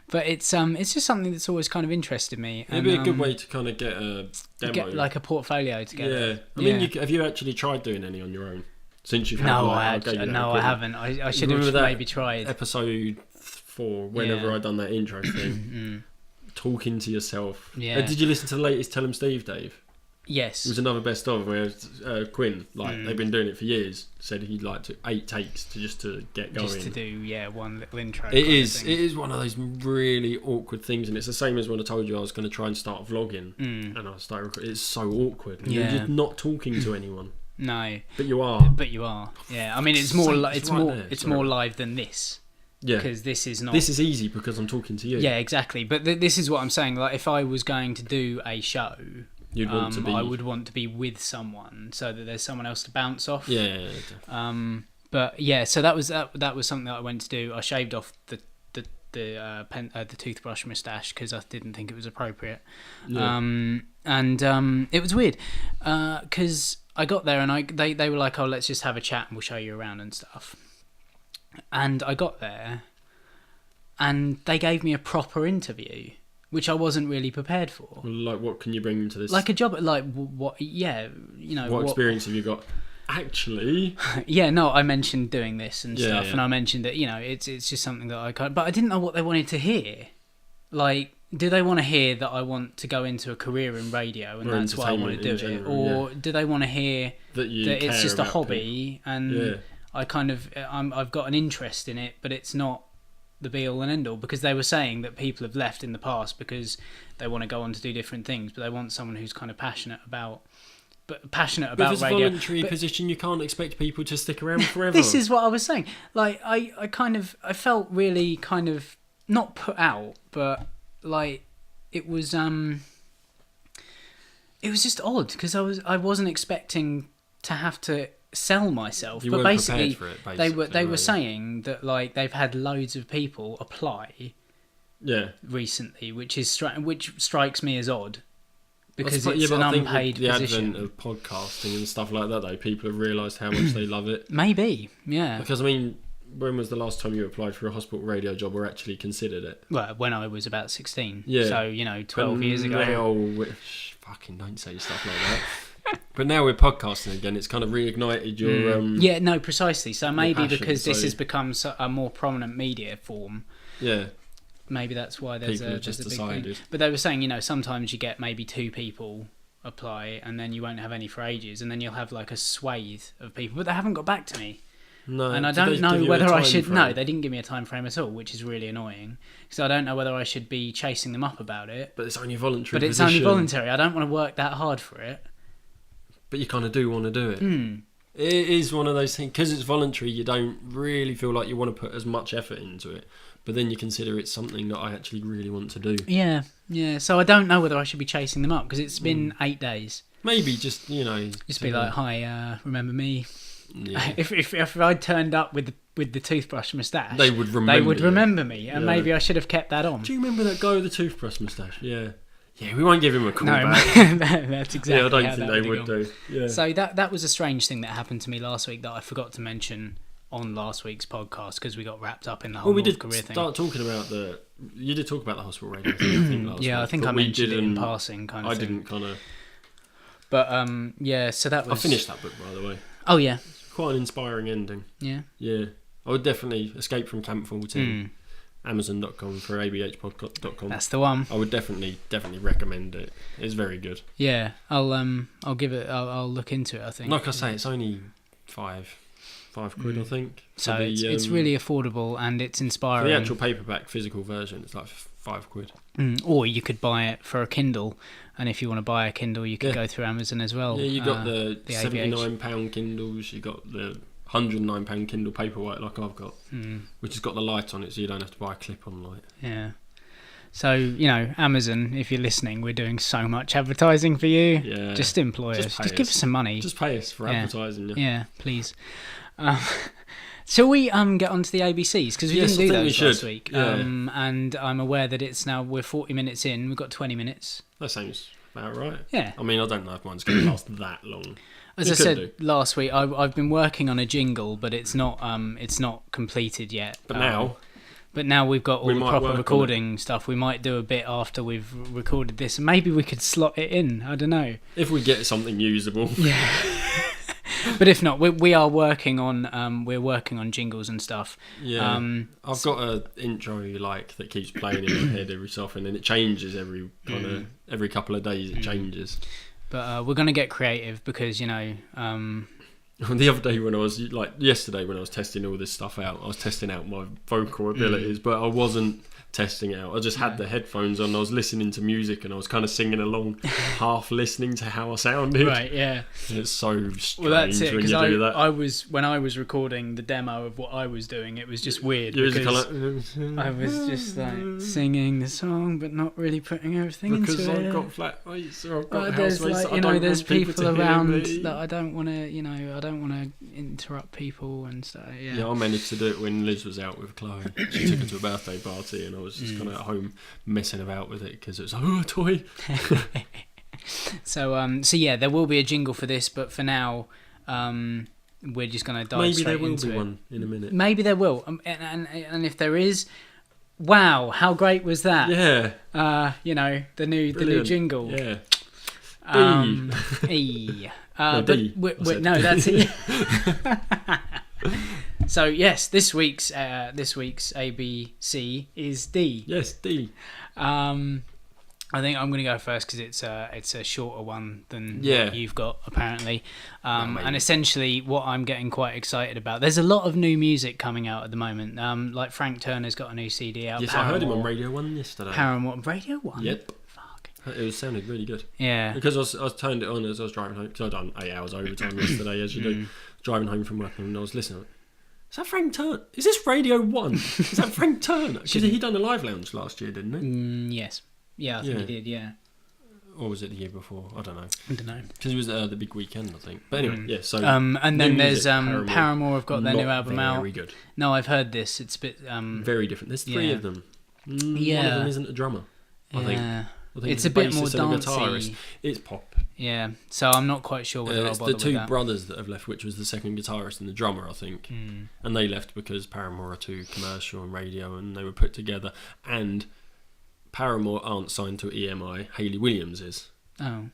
But it's just something that's always kind of interested me. It'd be a good way to kind of get a demo. get like a portfolio together. Yeah, I mean, Yeah. have you actually tried doing any on your own since you've had? No, like, I gave you that no, I equipment? haven't. I should Remember have that maybe tried. Episode 4, whenever Yeah. I done that intro thing, talking to yourself. Yeah. Did you listen to the latest Tell 'em Steve, Dave? Yes. It was another best of where Quinn, like they've been doing it for years, said he'd like to 8 takes to get going. Just to do one little intro. It kind of is. thing. It is one of those really awkward things, and it's the same as when I told you I was going to try and start vlogging, and I started recording. It's so awkward. Yeah. You're just not talking to anyone, No, but you are. but you are. Yeah, I mean, it's more. Same- It's it's right more. there, It's sorry. more live than this Yeah, because this is not. this is easy because I'm talking to you. Yeah, exactly. But this is what I'm saying. Like, if I was going to do a show, you'd want to be. I would want to be with someone so that there's someone else to bounce off. Yeah. But yeah, so that was something that I went to do. I shaved off the toothbrush moustache because I didn't think it was appropriate. Yeah. And it was weird because I got there and they were like, oh, let's just have a chat and we'll show you around and stuff. And I got there and they gave me a proper interview, which I wasn't really prepared for. Well, like, what can you bring to this? Like a job, like what? Yeah, you know. what experience have you got? Actually, Yeah, no, I mentioned doing this and Yeah, stuff, yeah. and I mentioned that, you know, it's just something that I can't. But I didn't know what they wanted to hear. Like, do they want to hear that I want to go into a career in radio and Or that's why I want to do entertainment in it, general, or do they want to hear that you that it's care just a about hobby and Yeah. I kind of I've got an interest in it, but it's not the be all and end all, because they were saying that people have left in the past because they want to go on to do different things, but they want someone who's kind of passionate about But if radio. it's a voluntary But position, you can't expect people to stick around forever. this is what I was saying. Like I felt really kind of not put out, but like it was just odd because I wasn't expecting to have to sell myself. You but weren't basically, prepared for it, they basically, were were you? saying that like they've had loads of people apply Yeah. recently, which strikes me as odd because I suppose- it's but an I think unpaid with the position. advent of podcasting and stuff like that, though, people have realised how much they love it. Maybe, yeah. Because I mean, when was the last time you applied for a hospital radio job or actually considered it? Well, when I was about 16, Yeah. so 12 years ago. Now, fucking don't say stuff like that. But now we're podcasting again. It's kind of reignited your Yeah, no, precisely. So maybe passion, because this so- has become a more prominent media form, yeah. maybe that's why there's People a, have just there's a big decided. thing. But they were saying, sometimes you get maybe 2 people apply, and then you won't have any for ages, and then you'll have like a swathe of people. But they haven't got back to me, No, and I did don't they give know you a whether I time should. frame? No, they didn't give me a time frame at all, which is really annoying. So I don't know whether I should be chasing them up about it. But it's only voluntary. But it's position. only voluntary. I don't want to work that hard for it. But you kind of do want to do it. Hmm. It is one of those things, because it's voluntary, you don't really feel like you want to put as much effort into it. But then you consider it's something that I actually really want to do. Yeah, yeah. So I don't know whether I should be chasing them up because it's been 8 days. Maybe just, Just be like, hi, remember me? yeah. If I'd turned up with the toothbrush moustache, They would remember you. remember me, and Yeah. maybe I should have kept that on. Do you remember that guy with the toothbrush moustache? Yeah. Yeah, we won't give him a call No, back. that's exactly. Yeah, I don't how think that they have would gone. do. Yeah. So that was a strange thing that happened to me last week that I forgot to mention on last week's podcast because we got wrapped up in the whole Well, we North did Korea thing. start talking about you did talk about the hospital radio thing, I think, last week. Yeah, I think but I we mentioned it in didn't- passing, kind of I thing. didn't kind of. But yeah, so that was. I finished that book, by the way. Oh yeah, Quite an inspiring ending. yeah. Yeah. I would definitely Escape from Camp 14. Mm, Amazon.com for abhpod.com. that's the one. I would definitely recommend it. It's very good. Yeah, I'll give it. I'll look into it. I think. Like I say, it's only five quid, I think. So For it's really affordable and it's for inspiring. the actual paperback physical version. It's like 5 quid. Or you could buy it for a Kindle, and if you want to buy a Kindle, you could Yeah. go through Amazon as well. Yeah, you got the the £79 Kindles. You got the £109 Kindle Paperwhite, like I've got, which has got the light on it, so you don't have to buy a clip-on light. Yeah. So, Amazon, if you're listening, we're doing so much advertising for you. Yeah. Just employ Just us. pay Just give us. us some money. Just pay us for Yeah. advertising. Yeah. Yeah, please. Shall we get onto the ABCs? Because we Yes, didn't do I think we those last should. week. Yeah. And I'm aware that we're 40 minutes in. We've got 20 minutes. That sounds about right. Yeah. I mean, I don't know if mine's going to last that long. As We I could said last week, I've been working on a jingle, but it's not completed yet. But now now we've got all we the might proper work on recording stuff. We might do a bit after we've recorded this, and maybe we could slot it in. I don't know. if we get something usable. Yeah. But if not, we are working on jingles and stuff. Yeah. I've got a intro you like that keeps playing in my head every so often, and it changes every couple of days. It changes. But we're gonna get creative because The other day yesterday when I was testing all this stuff out, I was testing out my vocal abilities, but I wasn't testing it out. I just had the headphones on. I was listening to music and I was kind of singing along, half listening to how I sounded. right, yeah. It's so strange Well, that's it. when Because you do that. when I was recording the demo of what I was doing, it was just weird You was because kind of I was just like singing the song, but not really putting everything because into it. I've got flat rates or I've got But housemates there's that I don't there's want people people to hear around me. that I don't want to, I don't want to interrupt people and stuff. Yeah. Yeah, I managed to do it when Liz was out with Chloe. She took her to a birthday party and I was just kind of at home messing about with it because it was a toy. So yeah, there will be a jingle for this, but for now, we're just going to dive Maybe straight there will into be it. one in a minute. Maybe there will, and if there is, wow, how great was that? Yeah, The new brilliant. jingle. Yeah. E. No, But D, I said. no, that's it. So yes, this week's ABC is D. Yes, D. I think I'm going to go first because it's a shorter one than Yeah. what you've got apparently. maybe. And essentially, what I'm getting quite excited about. There's a lot of new music coming out at the moment. Like Frank Turner's got a new CD out. Yes, I heard him on Radio 1 yesterday. Paramore Radio 1. Yep. Fuck. It sounded really good. Yeah. Because I turned it on as I was driving home, because I'd done 8 hours overtime yesterday, as you do, driving home from work, and I was listening. Is that Frank Turner? Is this Radio 1? Is that Frank Turner? Because he done a live lounge last year, didn't he? Yes. Yeah, I think he Yeah. did, yeah. Or was it the year before? I don't know. I don't know. Because it was the big weekend, I think. But anyway, yeah, so... And then new there's music, Paramore have got their new Not album out. Very good. No, I've heard this. It's a bit... Very different. There's 3 yeah. of them. One of Yeah. them isn't a drummer, I think. Yeah. I think It's a bit more bassist and a guitarist. dancey. It's pop. Yeah, so I'm not quite sure whether I'll It's bother the 2 with that. brothers that have left, which was the second guitarist and the drummer, I think. And they left because Paramore are too commercial and radio, and they were put together. And Paramore aren't signed to EMI. Hayley Williams is. Oh.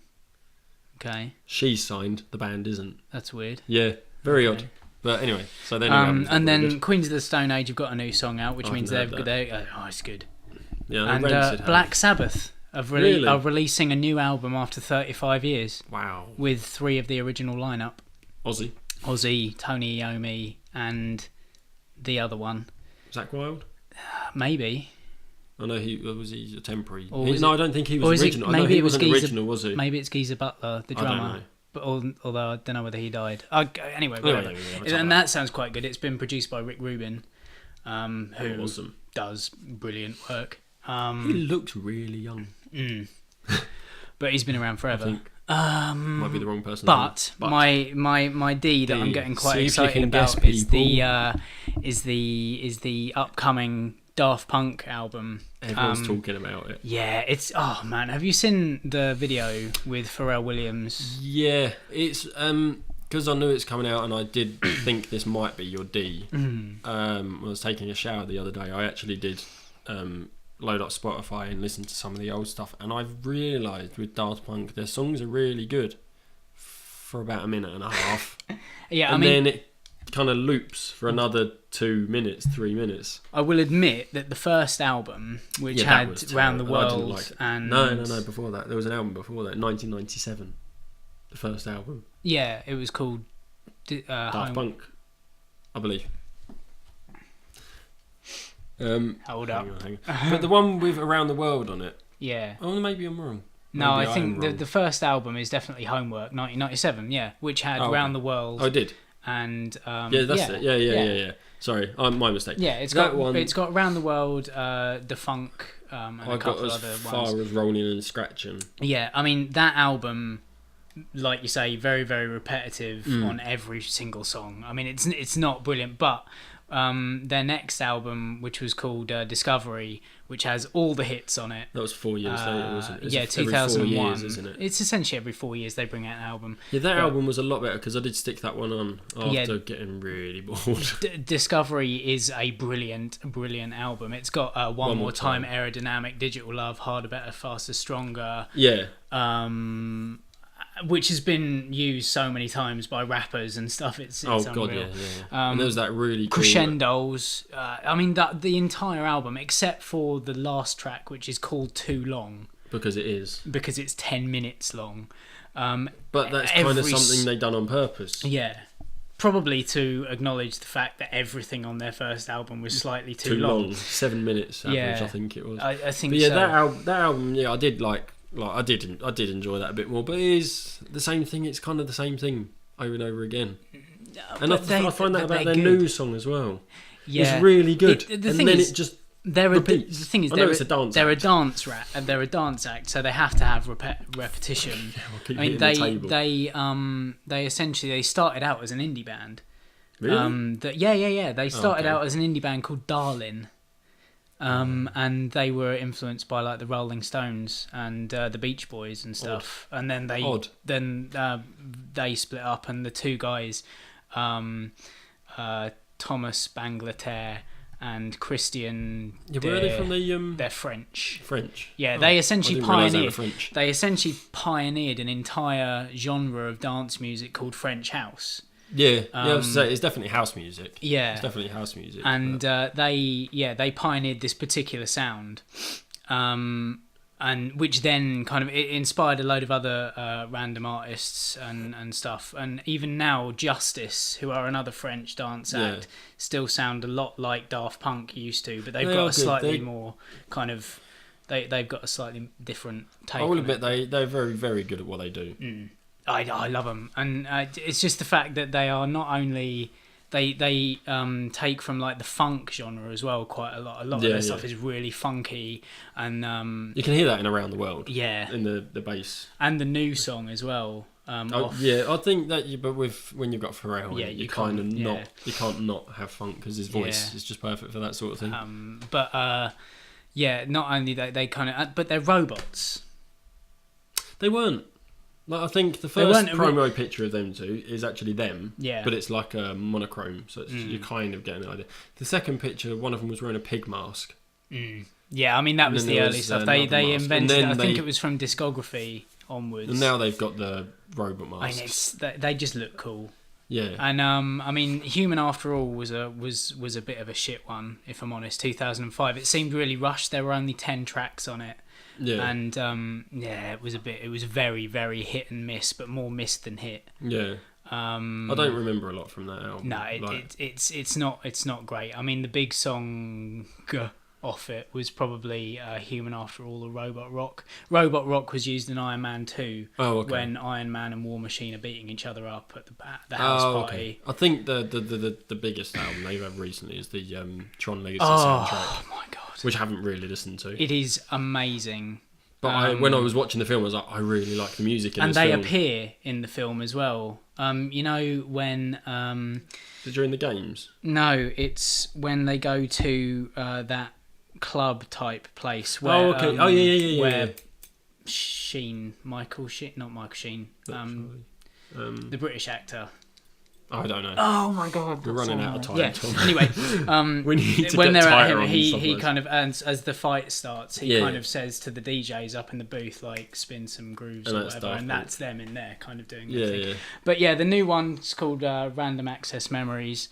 Okay, She's signed. The band isn't. that's weird. Yeah, very Okay. odd. But anyway, so then And then Queens of the Stone Age have got a new song out, which I means haven't they've heard oh, it's good. yeah, And Rancid have. Black Sabbath are Really? releasing a new album after 35 years Wow, with 3 of the original lineup: Ozzy, Ozzy, Tony Iommi, and the other one. Zach Wilde. Maybe. I know he was a temporary. Or was I don't think he or was is it- original. I know maybe he it was wasn't Geezer- original, was he? Maybe it's Geezer Butler, the I don't drummer. know. But although I don't know whether he died. Anyway, Anyway, whatever. And that sounds quite good. It's been produced by Rick Rubin, who awesome. does brilliant work. He looks really young. But he's been around forever. I think might be the wrong person. But my D that I'm D. getting quite See if you excited can guess, about is people. the upcoming Daft Punk album. Everyone's talking about it. Yeah, it's oh man, have you seen the video with Pharrell Williams? Yeah, it's because I knew it's coming out, and I did think this might be your D. When I was taking a shower the other day, I actually did load up Spotify and listen to some of the old stuff, and I've realised with Daft Punk, their songs are really good for about a minute and a half. Yeah, and then it kind of loops for another 2 minutes, 3 minutes. I will admit that the first album, which that was had Round the terrible, and I World didn't like it. and No, before that. There was an album before that, 1997. The first album. Yeah, it was called Daft Punk, I believe. Hold up. Hang on. But the one with Around the World on it. Yeah. Oh, maybe I'm wrong. No, Maybe I think am the first album is definitely Homework, 1997, yeah, which had Round the World. Oh, I did. And yeah, that's it. Yeah. Sorry, my mistake. Yeah, it's got Round the World, Defunct, and a couple of other ones. I got as far as Rolling and Scratching. Yeah, I mean that album, like you say, very very repetitive on every single song. I mean it's not brilliant, but their next album, which was called Discovery, which has all the hits on it. That was 4 years later, wasn't it? It's 2001. Every 4 years, isn't it? It's essentially every 4 years they bring out an album. Yeah, that album was a lot better because I did stick that one on after getting really bored. Discovery is a brilliant album. It's got One More Time, Aerodynamic, Digital Love, Harder, Better, Faster, Stronger. Yeah. Which has been used so many times by rappers and stuff. It's unreal. Yeah. And there was that really cool crescendos. I mean, the entire album, except for the last track, which is called Too Long, because it's 10 minutes long. But that's kind of something they done on purpose. Yeah, probably to acknowledge the fact that everything on their first album was slightly too long. 7 minutes average, I think it was. I think. But yeah, so. that album, yeah, I did like. I did enjoy that a bit more, but it is the same thing. It's kind of the same thing over and over again. And I find that about their new song as well. Yeah, it's really good. It just repeats. The thing is, it's a dance. They're a dance act, so they have to have repetition. I mean, they essentially started out as an indie band. Really? They started out as an indie band called Darlin'. And they were influenced by like the Rolling Stones and the Beach Boys and stuff. And then they split up, and the two guys, Thomas Banglater and Christian. Yeah, where are they from? They're French. French. Yeah, they essentially pioneered. French. They essentially pioneered an entire genre of dance music called French house. Yeah, I was say it's definitely house music. Yeah, it's definitely house music. And they pioneered this particular sound, and which then kind of it inspired a load of other random artists and stuff. And even now, Justice, who are another French dance act, still sound a lot like Daft Punk used to, but they've got a slightly more kind of they've got a slightly different take. I will admit they're very very good at what they do. I love them, and it's just the fact that they are not only they take from like the funk genre as well quite a lot. A lot of their stuff is really funky, and you can hear that in Around the World. Yeah, in the bass and the new song as well. I think that. But when you've got Pharrell, you can't not have funk because his voice is just perfect for that sort of thing. Not only they kind of, but they're robots. They weren't. Like, I think the first promo picture of them two is actually them, but it's like a monochrome, so you're kind of getting an idea. The second picture, one of them was wearing a pig mask. Yeah, I mean that was the early stuff. They invented it. I think it was from Discography onwards. And now they've got the robot masks. I mean, they just look cool. Yeah. And I mean, Human After All was a bit of a shit one, if I'm honest. 2005. It seemed really rushed. There were only 10 tracks on it. Yeah. And it was very very hit and miss, but more miss than hit. Yeah. I don't remember a lot from that album. No, it's not great. I mean, the big song off it was probably Human After All or Robot Rock. Robot Rock was used in Iron Man 2 when Iron Man and War Machine are beating each other up at the house party. I think the biggest album they've had recently is the Tron Legacy soundtrack. Oh my god. Which I haven't really listened to. It is amazing. But when I was watching the film, I was like, I really like the music in this film. And they appear in the film as well. You know when... during the games? No, it's when they go to that club type place where... Where Michael Sheen... The British actor. I don't know. Oh my god, We're running out of time. Yeah. Tom. Anyway, We need to when get they're at tighter him, on he some kind of as the fight starts, he Yeah, kind yeah. of says to the DJs up in the booth, like, spin some grooves And or that's whatever, Daft and Punk. that's them in there, kind of doing their Yeah, thing. yeah. But yeah, the new one's called Random Access Memories.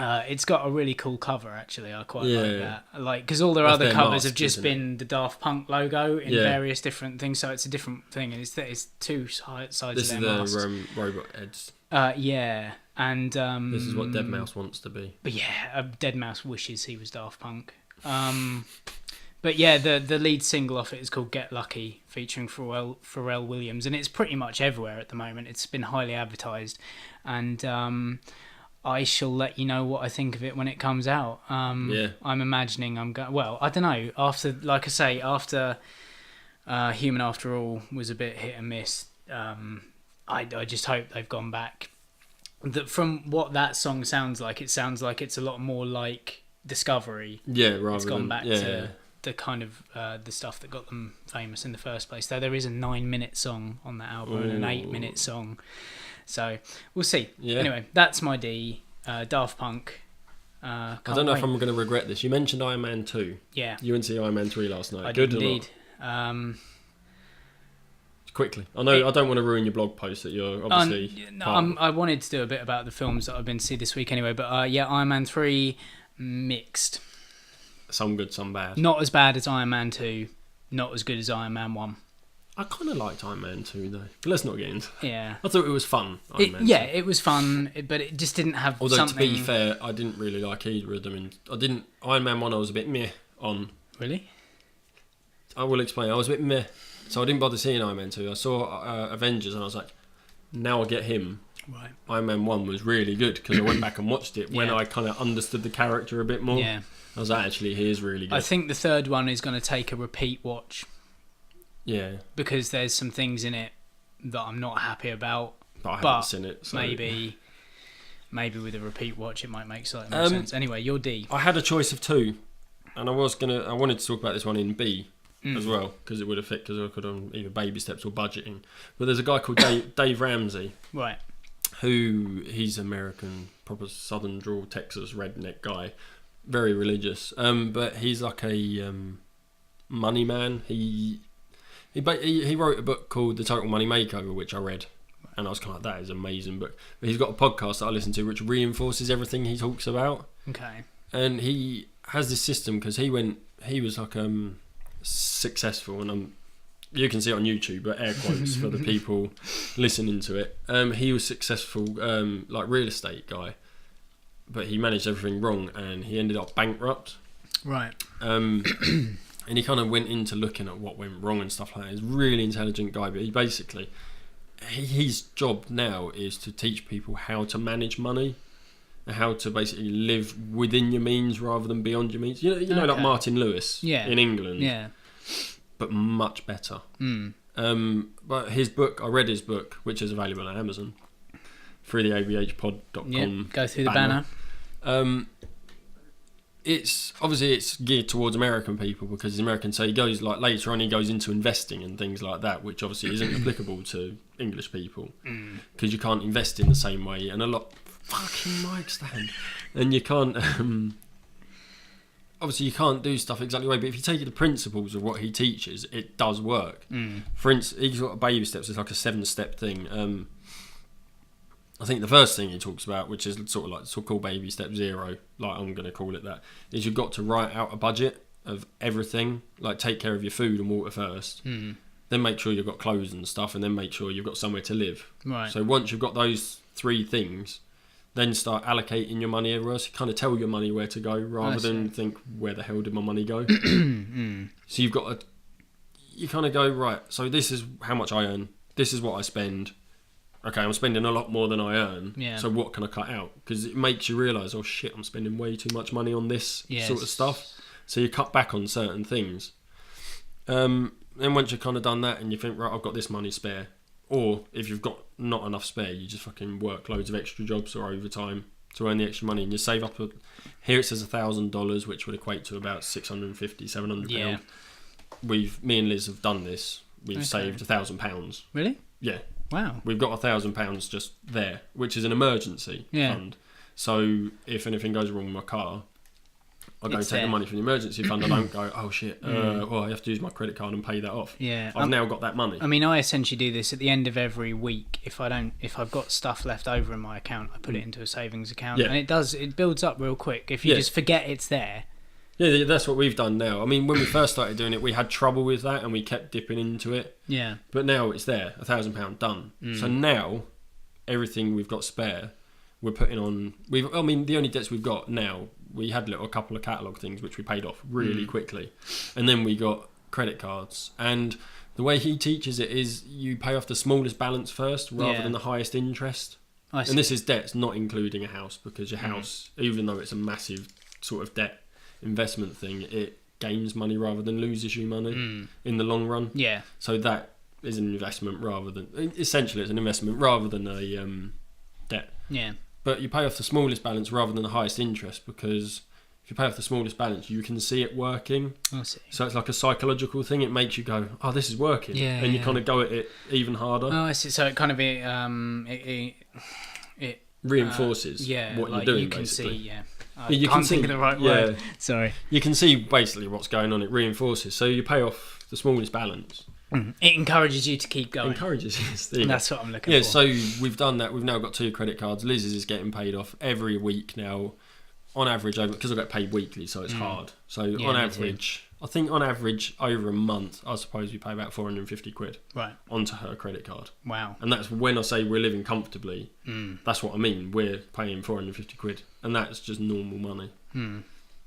It's got a really cool cover, actually. I quite like that. Like, because all their That's other their covers mask, have just isn't it? been the Daft Punk logo in Yeah. various different things, so it's a different thing, and it's two sides This of is their the masks. robot heads. Yeah, and This is what Deadmau5 wants to be. But yeah, Deadmau5 wishes he was Daft Punk. But yeah, the lead single off it is called Get Lucky, featuring Pharrell Williams, and it's pretty much everywhere at the moment. It's been highly advertised, and I shall let you know what I think of it when it comes out. Yeah. I'm imagining I'm going. Well, I don't know. After, like I say, after Human After All was a bit hit and miss. I just hope they've gone back. That from what that song sounds like, it sounds like it's a lot more like Discovery. Yeah, rather It's gone than back yeah, to yeah. the kind of the stuff that got them famous in the first place. Though there is a 9-minute song on that album and an 8-minute song, so we'll see. Yeah. Anyway, that's my D. Daft Punk. I don't know if I'm going to regret this. You mentioned Iron Man 2. Yeah, You went to see Iron Man 3 last night. I Good did or indeed. not? Quickly. I know I don't want to ruin your blog post that you're obviously. I wanted to do a bit about the films that I've been to see this week anyway, but yeah, Iron Man 3 mixed. Some good, some bad. Not as bad as Iron Man 2, not as good as Iron Man 1. I kind of liked Iron Man 2 though. But let's not get into it. Yeah. I thought it was fun. Iron Man 2. Yeah, it was fun, but it just didn't have Although something... to be fair, I didn't really like either of them. And Iron Man 1 I was a bit meh on. Really? I will explain. I was a bit meh. So I didn't bother seeing Iron Man 2. I saw Avengers and I was like, now I get him. Right. Iron Man 1 was really good because I went back and watched it when Yeah. I kind of understood the character a bit more. Yeah. I was like, actually, he is really good. I think the third one is going to take a repeat watch Yeah. because there's some things in it that I'm not happy about. But I haven't seen it. So. Maybe with a repeat watch it might make slightly more sense. Anyway, your D. I had a choice of two, and I wanted to talk about this one in B as well because it would have fit because I could on either baby steps or budgeting. But there's a guy called Dave Ramsey, Right. who he's American, proper Southern drawl Texas redneck guy, very religious. But he's like a money man. He wrote a book called The Total Money Makeover, which I read. And I was kind of like, that is an amazing book. But he's got a podcast that I listen to which reinforces everything he talks about. Okay. And he has this system because he was like successful, and you can see it on YouTube, but air quotes for the people listening to it. He was successful, like real estate guy, but he managed everything wrong, and he ended up bankrupt. Right. And he kind of went into looking at what went wrong and stuff like that. He's a really intelligent guy, but he basically, his job now is to teach people how to manage money and how to basically live within your means rather than beyond your means. You know, like Okay. Martin Lewis in England, Yeah. but much better. Mm. But his book, I read his book, which is available on Amazon through the abhpod.com. Yeah. Go through the banner. It's geared towards American people because he's American. So he goes like later on, he goes into investing and things like that, which obviously isn't applicable to English people because you can't invest in the same way. And a lot fucking mic stand, and you can't. Obviously, you can't do stuff exactly the way, but if you take the principles of what he teaches, it does work. For instance, he's got baby steps. It's like a 7-step thing. I think the first thing he talks about, which is sort of like so-called baby step 0, like I'm going to call it that, is you've got to write out a budget of everything. Like take care of your food and water first, then make sure you've got clothes and stuff, and then make sure you've got somewhere to live. Right. So once you've got those 3 things, then start allocating your money everywhere else. You kind of tell your money where to go rather than think, where the hell did my money go? So you've got to, you kind of go, right, so this is how much I earn. This is what I spend. Okay, I'm spending a lot more than I earn. Yeah. So what can I cut out? Because it makes you realise, oh shit, I'm spending way too much money on this sort of stuff. So you cut back on certain things. Then once you've kind of done that and you think, right, I've got this money spare. Or if you've got not enough spare, you just fucking work loads of extra jobs or overtime to earn the extra money. And you save up, here it says $1,000, which would equate to about £650, £700. Yeah. Me and Liz have done this. We've saved £1,000. Really? Yeah. Wow. We've got £1,000 just there, which is an emergency fund. So if anything goes wrong with my car, I go and take the money from the emergency fund. I don't go, oh shit, well, I have to use my credit card and pay that off. Yeah. I've now got that money. I mean, I essentially do this at the end of every week. If I've got stuff left over in my account, I put it into a savings account, and it builds up real quick. If you just forget it's there. Yeah, that's what we've done now. I mean, when we first started doing it, we had trouble with that, and we kept dipping into it. Yeah. But now it's there, £1,000 done. So now everything we've got spare, we're putting on. I mean, the only debts we've got now, we had a couple of catalogue things which we paid off really quickly, and then we got credit cards. And the way he teaches it is you pay off the smallest balance first rather than the highest interest. I see. And this is debts not including a house, because your house, even though it's a massive sort of debt investment thing, it gains money rather than loses you money in the long run. Yeah. So that is an investment rather than, essentially it's an investment rather than a debt. Yeah. But you pay off the smallest balance rather than the highest interest, because if you pay off the smallest balance, you can see it working. I see. So it's like a psychological thing. It makes you go, oh, this is working. Yeah, and you kind of go at it even harder. Oh, I see. So it kind of it reinforces what you're doing, you can basically. see, I You can't can think see- of the right word. Sorry. You can see basically what's going on. It reinforces. So you pay off the smallest balance. It encourages you to keep going. Encourages us. There you go. That's what I'm looking Yeah, for. so we've done that. We've now got 2 credit cards. Liz's is getting paid off every week now, on average, because I get paid weekly, so it's hard. So Yeah, on me average, I think on average over a month, I suppose we pay about 450 quid Right. onto her credit card. Wow. And that's when I say we're living comfortably. That's what I mean. We're paying 450 quid, and that's just normal money.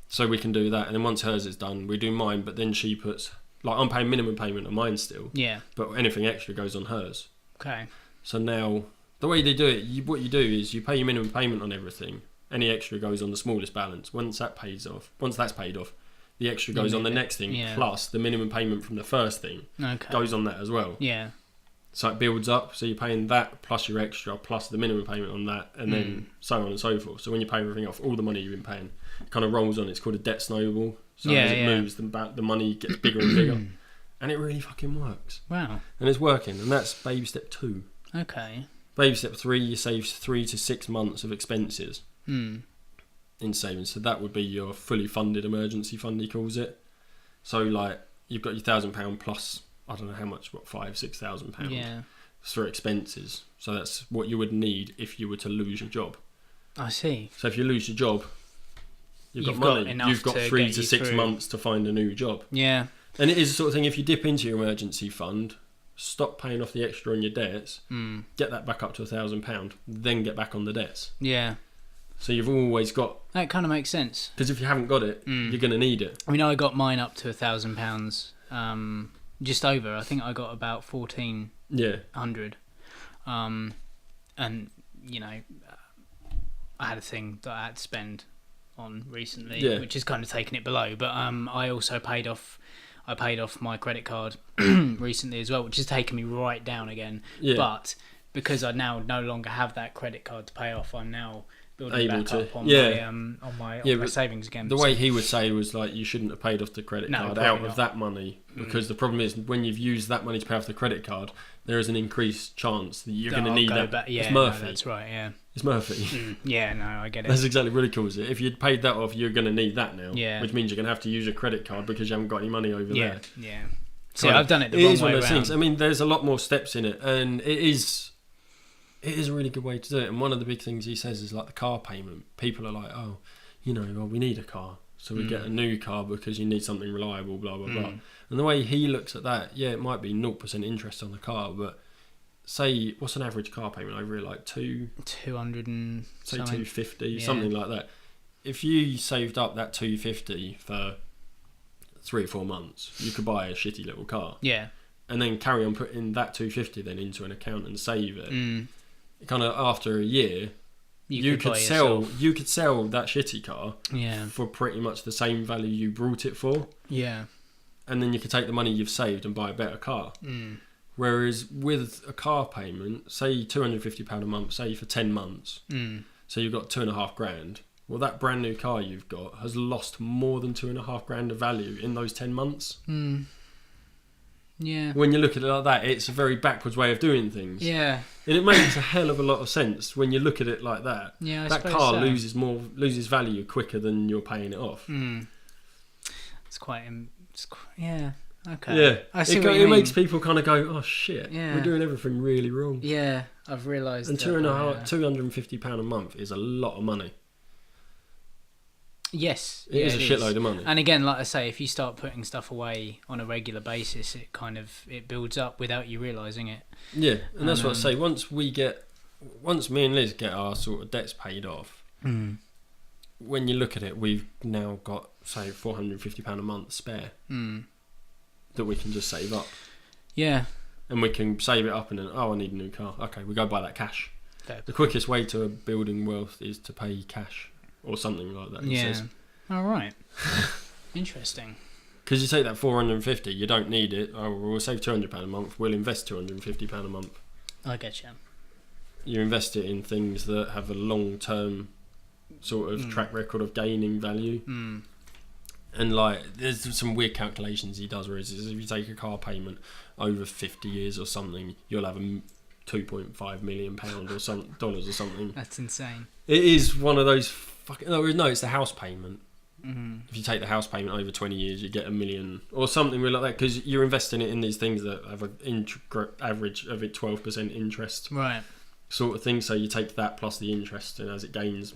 So we can do that, and then once hers is done, we do mine. But then she puts, like, I'm paying minimum payment on mine still, Yeah. but anything extra goes on hers. Okay. So now the way they do it, what you do is you pay your minimum payment on everything. Any extra goes on the smallest balance. Once that's paid off, the extra goes on the next thing, plus the minimum payment from the first thing Okay. goes on that as well. Yeah. So it builds up. So you're paying that plus your extra plus the minimum payment on that, and then so on and so forth. So when you pay everything off, all the money you've been paying kind of rolls on. It's called a debt snowball. So as it moves, the money gets bigger and bigger, and it really fucking works. Wow. And it's working, and that's baby step 2. Okay. Baby step 3, you save 3 to 6 months of expenses in savings. So that would be your fully funded emergency fund, he calls it. So like you've got your £1,000 plus, I don't know how much, what, £5,000-6,000 Yeah. for expenses. So that's what you would need if you were to lose your job. I see. So if you lose your job, you've You've got got money. enough You've got to 3 get to you 6 through. months to find a new job. Yeah. And it is the sort of thing, if you dip into your emergency fund, stop paying off the extra on your debts, get that back up to £1,000, then get back on the debts. Yeah. So you've always got, That kind of makes sense. because if you haven't got it, you're going to need it. I mean, I got mine up to £1,000, just over. I think I got about 1,400. Yeah. And you know, I had a thing that I had to spend on recently, Yeah. which is kind of taking it below. But I also paid off my credit card recently as well, which has taken me right down again. Yeah. But because I now no longer have that credit card to pay off, I'm now building Able back to, up on yeah. my but savings again. The way he would say was like, you shouldn't have paid off the credit No, card probably out not. of that money, because the problem is when you've used that money to pay off the credit card, there is an increased chance that you're going to I'll need go that. back- yeah, it's Murphy. No, that's right. Yeah. It's Murphy. Yeah. No, I get it. That's exactly what he calls it. If you'd paid that off, you're going to need that now. Yeah. Which means you're going to have to use your credit card because you haven't got any money over Yeah. there. Yeah. So Kind of- I've done it the It wrong is one way of those around. things. I mean, there's a lot more steps in it, and it is a really good way to do it. And one of the big things he says is like the car payment. People are like, oh, well, we need a car, so we get a new car because you need something reliable, blah blah blah. And the way he looks at that, it might be 0% interest on the car, but say, what's an average car payment over here, like 200 and say something. 250, Yeah. something like that. If you saved up that 250 for 3 or 4 months, you could buy a shitty little car, Yeah. and then carry on putting that 250 then into an account and save it. Mm. Kind of after a year, you could buy sell yourself- that shitty car Yeah. for pretty much the same value you brought it for, Yeah. and then you could take the money you've saved and buy a better car. Whereas with a car payment, say £250 a month, say for 10 months, so you've got £2,500. Well, that brand new car you've got has lost more than £2,500 of value in those 10 months. Yeah. When you look at it like that, it's a very backwards way of doing things. Yeah. And it makes a hell of a lot of sense when you look at it like that. Yeah. I That suppose car so. loses value quicker than you're paying it off. It's quite. Yeah. Okay. Yeah, I see it, what it you makes mean. people kind of go, "Oh shit, Yeah. we're doing everything really wrong." Yeah, I've realised. And that, £250 a month is a lot of money. Yes, It is a shitload of money. And again, like I say, if you start putting stuff away on a regular basis, it builds up without you realising it. Yeah, and that's what I say. Once me and Liz get our sort of debts paid off, when you look at it, we've now got say £450 a month spare that we can just save up. Yeah. And we can save it up and then, I need a new car. Okay, we go buy that cash. Fair. The quickest way to building wealth is to pay cash or something like that. Yeah. All right. Interesting. Because you take that 450, you don't need it. Oh, we'll save £200 a month. We'll invest £250 a month. I get you. You invest it in things that have a long-term sort of track record of gaining value. And like, there's some weird calculations he does where it's, if you take a car payment over 50 years or something, you'll have a £2.5 million or some dollars or something. That's insane. It is one of those fucking... No, it's the house payment. If you take the house payment over 20 years, you get $1 million or something like that, because you're investing it in these things that have an average of it 12% interest. Right. Sort of thing. So you take that plus the interest, and as it gains,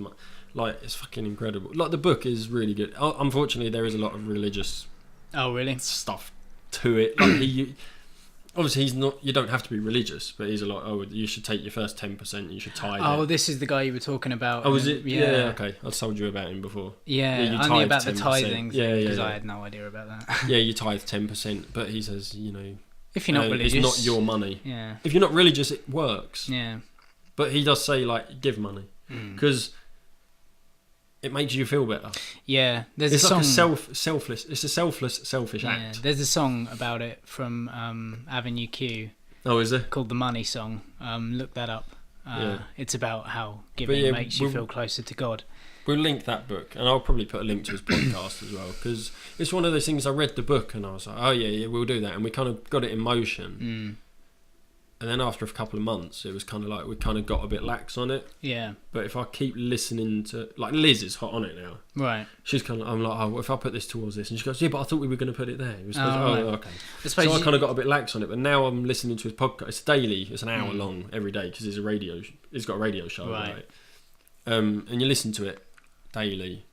like, it's fucking incredible. Like, the book is really good. Unfortunately, there is a lot of religious stuff to it. Like, obviously he's not. You don't have to be religious, but he's a lot. Oh, you should take your first 10%. You should tithe. Oh, it. This is the guy you were talking about. Oh, was it? Yeah. Okay, I told you about him before. Yeah, you I knew tithe about the 10%. tithing thing because Yeah. I had no idea about that. Yeah, you tithe 10%, but he says, If you're not religious, it's not your money. Yeah. If you're not religious, it works. Yeah. But he does say, like, give money because it makes you feel better. Yeah, there's It's a like song. It's a selfish act. There's a song about it from Avenue Q Oh, is there? called "The Money Song." Look that up. Yeah. It's about how giving makes you feel closer to God. We'll link that book, and I'll probably put a link to his podcast as well, because it's one of those things. I read the book and I was like, oh yeah, we'll do that, and we kind of got it in motion. And then after a couple of months, it was kind of like we kind of got a bit lax on it. Yeah. But if I keep listening to, like, Liz is hot on it now. Right. She's kind of, I'm like, oh, if I put this towards this, and she goes, yeah, but I thought we were going to put it there. It was Oh, supposed, right. Okay. I So I kind of got a bit lax on it, but now I'm listening to his podcast. It's daily. It's an hour long every day because he's got a radio show. Right. And you listen to it daily,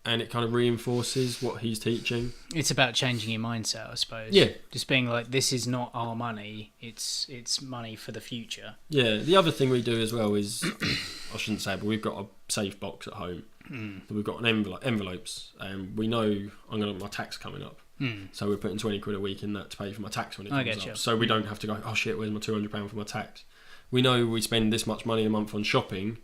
and it kind of reinforces what he's teaching. It's about changing your mindset, I suppose. Yeah. Just being like, this is not our money. It's money for the future. Yeah. The other thing we do as well is, I shouldn't say, but we've got a safe box at home. We've got envelopes, and we know I'm going to my tax coming up. So we're putting 20 quid a week in that to pay for my tax when it comes up. So we don't have to go, oh shit, where's my £200 for my tax? We know we spend this much money a month on shopping,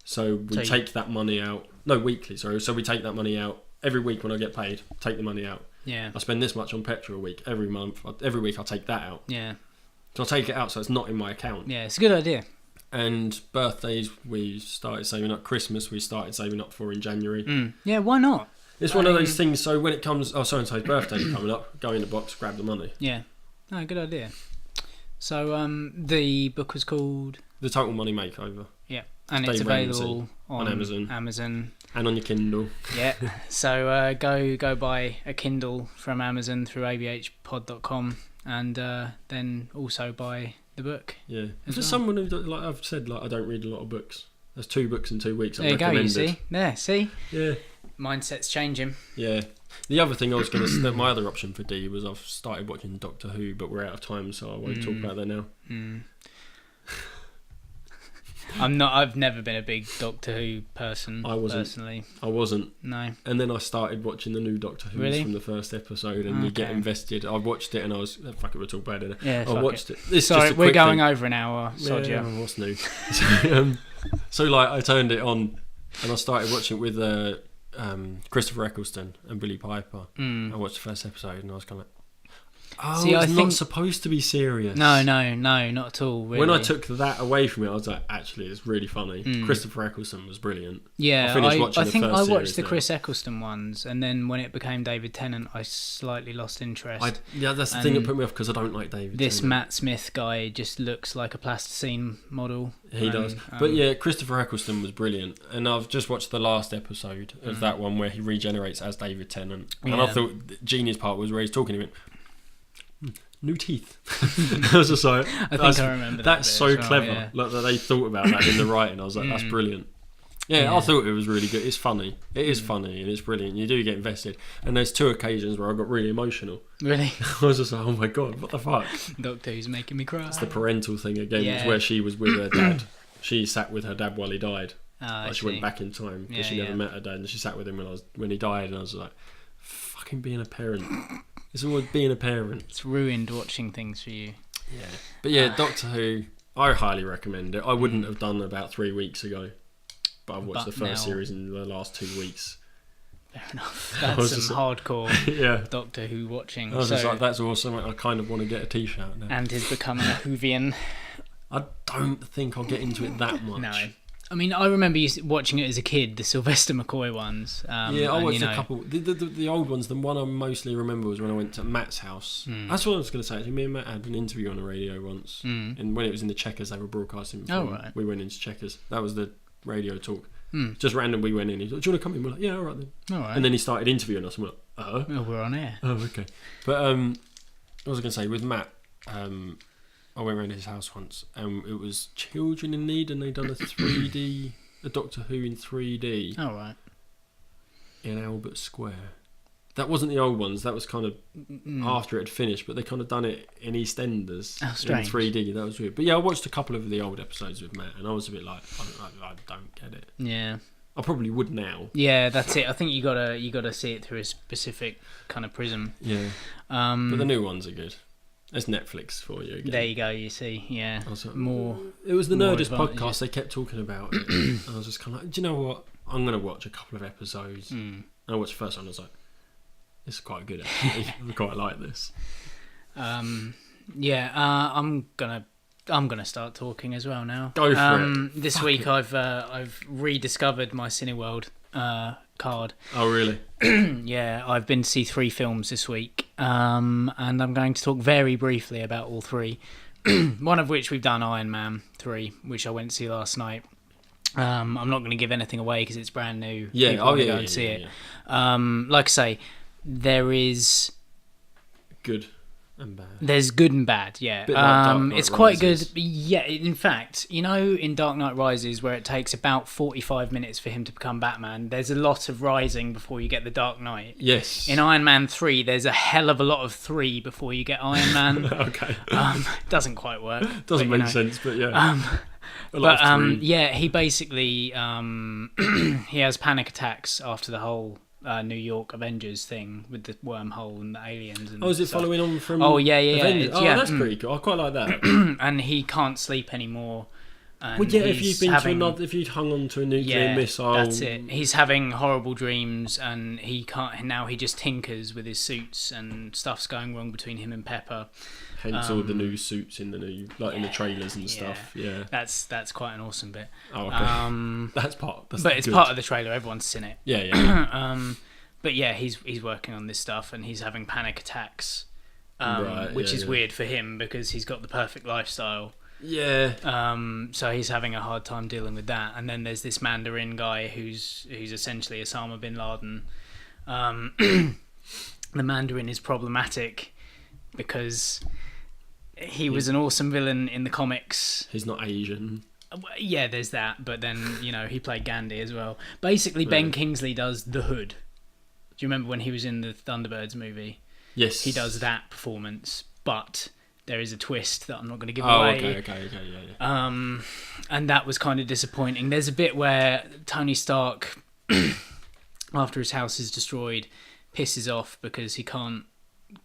so we take that money out. No, weekly, sorry. So we take that money out every week when I get paid. Take the money out. Yeah. I spend this much on petrol a week. Every month, every week I'll take that out. Yeah. So I'll take it out so it's not in my account. Yeah, it's a good idea. And birthdays, we started saving up. Christmas, we started saving up for in January. Yeah, why not? It's one of those things. So when it comes, so-and-so's birthday's coming up, go in the box, grab the money. Yeah. No, good idea. So the book was called... The Total Money Makeover. Yeah. And Dave it's available on Amazon. And on your Kindle. Yeah. So go buy a Kindle from Amazon through abhpod.com, and then also buy the book. Yeah. As For well. someone who, like I've said, like I don't read a lot of books. There's 2 books in 2 weeks. There you go, you see? There, see? Yeah. Mindset's changing. Yeah. The other thing I was going to... my other option for D was I've started watching Doctor Who, but we're out of time, so I won't talk about that now. I've never been a big Doctor Who person. I wasn't. Personally. I wasn't. No. And then I started watching the new Doctor Who Really? from the first episode, and you get invested. I watched it, and I was... fuck it, we'll talk about it. Yeah, I fuck watched it. it. Sorry, we're going over an hour. Sod Yeah, ya. what's new? So, like, I turned it on, and I started watching it with Christopher Eccleston and Billy Piper. I watched the first episode, and I was kind of like... Oh, See, I it's not think- supposed to be serious. No, not at all. Really. When I took that away from it, I was like, actually, it's really funny. Mm. Christopher Eccleston was brilliant. Yeah, I finished watching I the think first I watched series the now. Chris Eccleston ones, and then when it became David Tennant, I slightly lost interest. Yeah, that's the thing that And put me off because I don't like David This Tennant. Matt Smith guy just looks like a plasticine model. He does. But yeah, Christopher Eccleston was brilliant. And I've just watched the last episode of that one where he regenerates as David Tennant. And I Yeah. thought the genius part was where he's talking to him. New teeth. I was just like, I think I remember that. that's bit so as well, clever. yeah. Like that they thought about that in the writing. I was like, that's brilliant. Yeah, I thought it was really good. It's funny. It is funny and it's brilliant. You do get invested. And there's 2 occasions where I got really emotional. Really? I was just like, oh my god, what the fuck? Doctor Who's making me cry. It's the parental thing again. Yeah. It's where she was with her dad. She sat with her dad while he died. I Like she see. went back in time because she Yeah, never yeah. met her dad, and she sat with him when he died, and I was like, "Fucking being a parent, it's always being a parent." It's ruined watching things for you. Yeah, but yeah, Doctor Who, I highly recommend it. I wouldn't have done about 3 weeks ago, but I've watched But the first now- series in the last 2 weeks. Fair enough. I That's was some just hardcore Yeah, Doctor Who watching. I was just So- like, "That's awesome." I kind of want to get a T-shirt now. and is becoming a Whovian. I don't think I'll get into it that much. No. I mean, I remember watching it as a kid, the Sylvester McCoy ones. Yeah, I and, watched you know, a couple. The old ones. The one I mostly remember was when I went to Matt's house. That's what I was going to say. Actually, me and Matt had an interview on the radio once, and when it was in the Checkers, they were broadcasting. Oh, From, right. We went into Checkers. That was the radio talk. Just random. We went in. He was like, "Do you want to come in?" We're like, "Yeah, all right then." All right. And then he started interviewing us. And we're like, "Oh, Oh, we're on air. oh, okay." But what was I going to say with Matt? I went around his house once, and it was Children in Need, and they'd done a 3D, a Doctor Who in 3D. All right. In Albert Square. That wasn't the old ones. That was kind of after it had finished, but they kind of done it in EastEnders Oh, in strange. 3D. That was weird. But yeah, I watched a couple of the old episodes with Matt, and I was a bit like, I don't get it. Yeah. I probably would now. Yeah, that's it. I think you gotta see it through a specific kind of prism. Yeah, but the new ones are good. There's Netflix for you again. There you go. You see, yeah, I was like, more. It was the more Nerdist advantages. podcast. They kept talking about it. And I was just kind of like, do you know what? I'm going to watch a couple of episodes. And I watched the first one. I was like, this is quite good actually. I quite like this. Yeah, I'm gonna start talking as well now. Go for it. This week I've rediscovered my Cineworld card. Oh really? Yeah, I've been to see 3 films this week, and I'm going to talk very briefly about all 3. One of which we've done, Iron Man 3, which I went to see last night. I'm not going to give anything away because it's brand new. Yeah. People Oh wanna yeah. go Yeah, and see yeah, it. yeah. Like I say, there's Good and bad. good and bad, yeah. Bit like Dark Knight It's quite Rises. good. Yeah, in fact, you know, in Dark Knight Rises, where it takes about 45 minutes for him to become Batman, there's a lot of rising before you get the Dark Knight. Yes. In Iron Man 3, there's a hell of a lot of 3 before you get Iron Man. Okay. Doesn't quite work. Doesn't but, make sense, but yeah. A lot But of three. yeah, he basically he has panic attacks after the whole New York Avengers thing with the wormhole and the aliens. And Oh, is it stuff. following on from? Oh, yeah, yeah, yeah. Avengers? It's- Oh, yeah, that's mm. pretty cool. I quite like that. And he can't sleep anymore. And Well, yeah, if he's you've been having, to another, if you'd hung on to a nuclear yeah, missile, that's it. He's having horrible dreams, and he can't. Now he just tinkers with his suits, and stuff's going wrong between him and Pepper. Hence all the new suits in the new, like in the trailers and yeah. stuff. Yeah. That's quite an awesome bit. Oh, okay. That's part. That's But it's good. part of the trailer. Everyone's seen it. Yeah, yeah. But yeah, he's working on this stuff, and he's having panic attacks, Right, which yeah, is yeah. weird for him because he's got the perfect lifestyle. Yeah. So he's having a hard time dealing with that. And then there's this Mandarin guy who's essentially Osama bin Laden. The Mandarin is problematic because he was an awesome villain in the comics. He's not Asian. Yeah, there's that. But then, you know, he played Gandhi as well. Basically, Ben Kingsley does The Hood. Do you remember when he was in the Thunderbirds movie? Yes. He does that performance, but there is a twist that I'm not going to give Oh, away. okay, yeah, yeah. And that was kind of disappointing. There's a bit where Tony Stark, after his house is destroyed, pisses off because he can't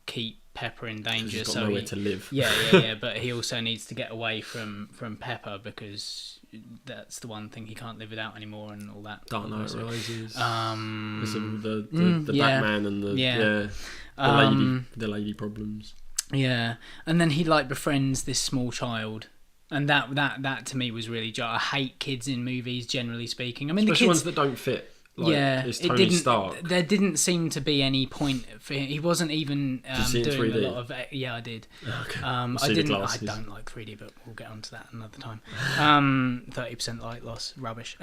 keep Pepper in danger. He's got So nowhere he, to live. yeah. But he also needs to get away from Pepper because that's the one thing he can't live without anymore, and all that. Dark Knight So, Rises. Um, the yeah. Batman and the Yeah. the lady problems. Yeah, and then he like befriends this small child, and that to me was really I hate kids in movies, generally speaking. I mean, Especially the ones kids. that don't fit. Like, Yeah, it's it Tony didn't. Stark. There didn't seem to be any point for him. He wasn't even Did you see it in doing a 3D? lot of. Yeah, I did. Okay. I See the didn't. I glasses. don't like 3D, but we'll get onto that another time. 30% light loss, rubbish.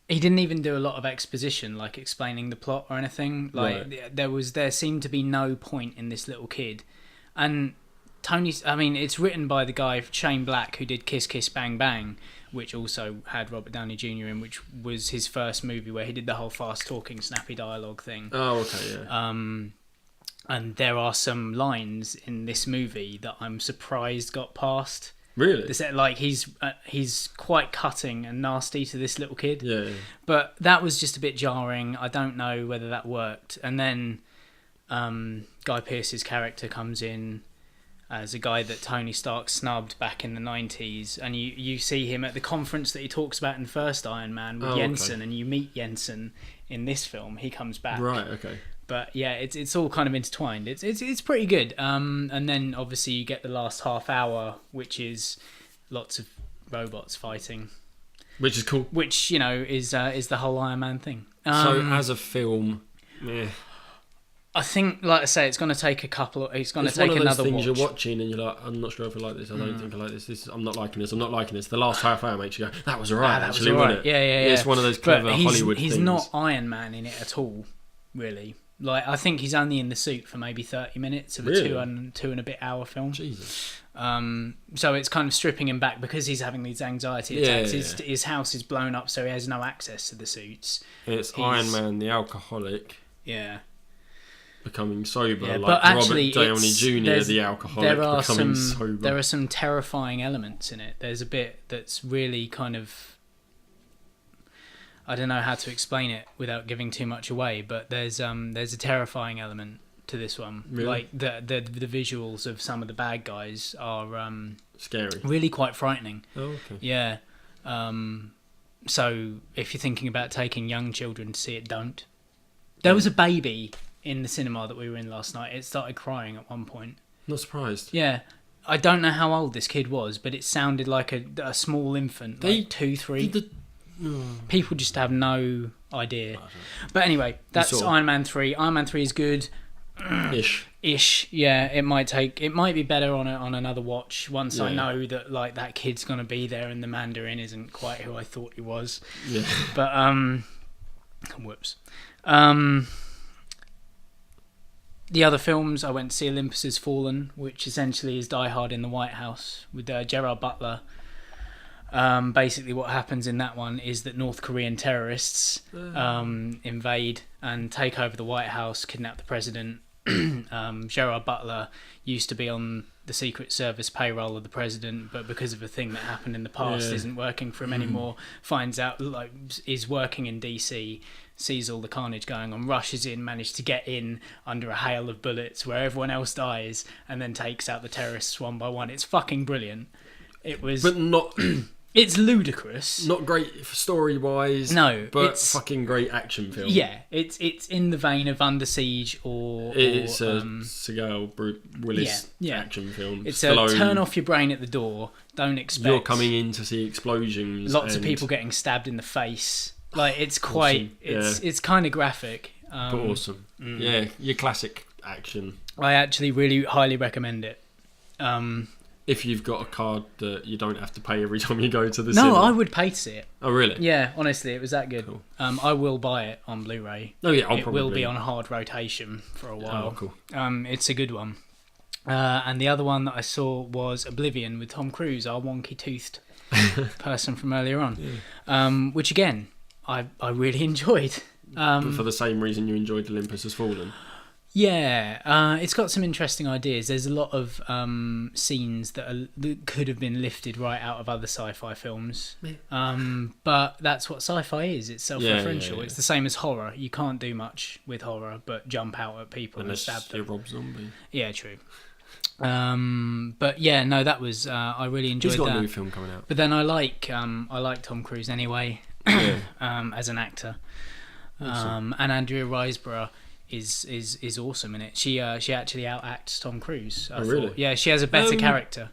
He didn't even do a lot of exposition, like explaining the plot or anything. Like there seemed to be no point in this little kid, and I mean, it's written by the guy Shane Black who did Kiss Kiss Bang Bang, which also had Robert Downey Jr. in, which was his first movie where he did the whole fast talking, snappy dialogue thing. Oh, okay, yeah. And there are some lines in this movie that I'm surprised got past. Really? Like he's quite cutting and nasty to this little kid. Yeah. But that was just a bit jarring. I don't know whether that worked. And then Guy Pearce's character comes in as a guy that Tony Stark snubbed back in the 90s, and you see him at the conference that he talks about in the first Iron Man with Jensen, and you meet Jensen in this film. He comes back. Right, okay. But yeah, it's all kind of intertwined. It's pretty good. And then obviously you get the last half hour, which is lots of robots fighting, Which is cool. which is the whole Iron Man thing. So as a film, I think, like I say, it's going to take It's going to take one of another those things watch. you're watching and you're like, I'm not sure if I like this. I don't think I like this. I'm not liking this. I'm not liking this. The last half hour makes you go, that was alright. That was Actually, alright. wasn't it? Yeah. It's one of those But clever Hollywood he's things. not Iron Man in it at all, really. Like, I think he's only in the suit for maybe 30 minutes of a Really? two and a bit hour film. Jesus. So it's kind of stripping him back because he's having these anxiety attacks. His house is blown up, so he has no access to the suits. It's Iron Man, the alcoholic, Yeah. becoming sober, Yeah, like but actually, Robert Downey Jr., there's- the alcoholic, becoming sober. There are some terrifying elements in it. There's a bit that's really kind of, I don't know how to explain it without giving too much away, but there's a terrifying element to this one. Really? Like the visuals of some of the bad guys are Scary. really quite frightening. Oh, okay. Yeah. So if you're thinking about taking young children to see it, don't. There was a baby in the cinema that we were in last night. It started crying at one point. Not surprised. Yeah. I don't know how old this kid was, but it sounded like a small infant, like 2, 3. People just have no idea. But anyway, that's saw. Iron Man 3. Iron Man 3 is good. Ish. Yeah, it might be better on another watch once I know that like that kid's gonna be there and the Mandarin isn't quite who I thought he was. Yeah. But whoops. The other films, I went to see Olympus Has Fallen, which essentially is Die Hard in the White House with Gerard Butler. Basically what happens in that one is that North Korean terrorists invade and take over the White House, kidnap the president. Gerard Butler used to be on the Secret Service payroll of the president, but because of a thing that happened in the past isn't working for him anymore, finds out, like, is working in DC, sees all the carnage going on, rushes in, managed to get in under a hail of bullets where everyone else dies, and then takes out the terrorists one by one. It's fucking brilliant. It was... But not... It's ludicrous. Not great story wise. No, but it's fucking great action film. Yeah, it's in the vein of Under Siege It's a Seagal Willis yeah. action film. It's Stallone, a turn off your brain at the door. Don't expect You're coming in to see explosions. lots of and- people getting stabbed in the face. Like it's quite Awesome. it's kind of graphic. But awesome. Yeah, your classic action. I actually really highly recommend it. If you've got a card that you don't have to pay every time you go to the cinema. No, I would pay to see it. Oh, really? Yeah, honestly, it was that good. Cool. I will buy it on Blu-ray. Oh, yeah, I'll it probably... will be on hard rotation for a while. Oh, cool. It's a good one. And the other one that I saw was Oblivion with Tom Cruise, our wonky-toothed person from earlier on. Which, again, I really enjoyed. But for the same reason you enjoyed Olympus Has Fallen. Yeah, it's got some interesting ideas. There's a lot of scenes that could have been lifted right out of other sci-fi films. But that's what sci-fi is. It's self-referential. Yeah. It's the same as horror. You can't do much with horror but jump out at people Unless and stab you're them. Rob Zombie. Yeah, true. But yeah, no, that was I really enjoyed He's got that. a new film coming out. But then I like Tom Cruise anyway Yeah. as an actor. Awesome. And Andrea Riseborough is awesome in it. She actually outacts Tom Cruise. I Oh, really? thought. Yeah, she has a better character.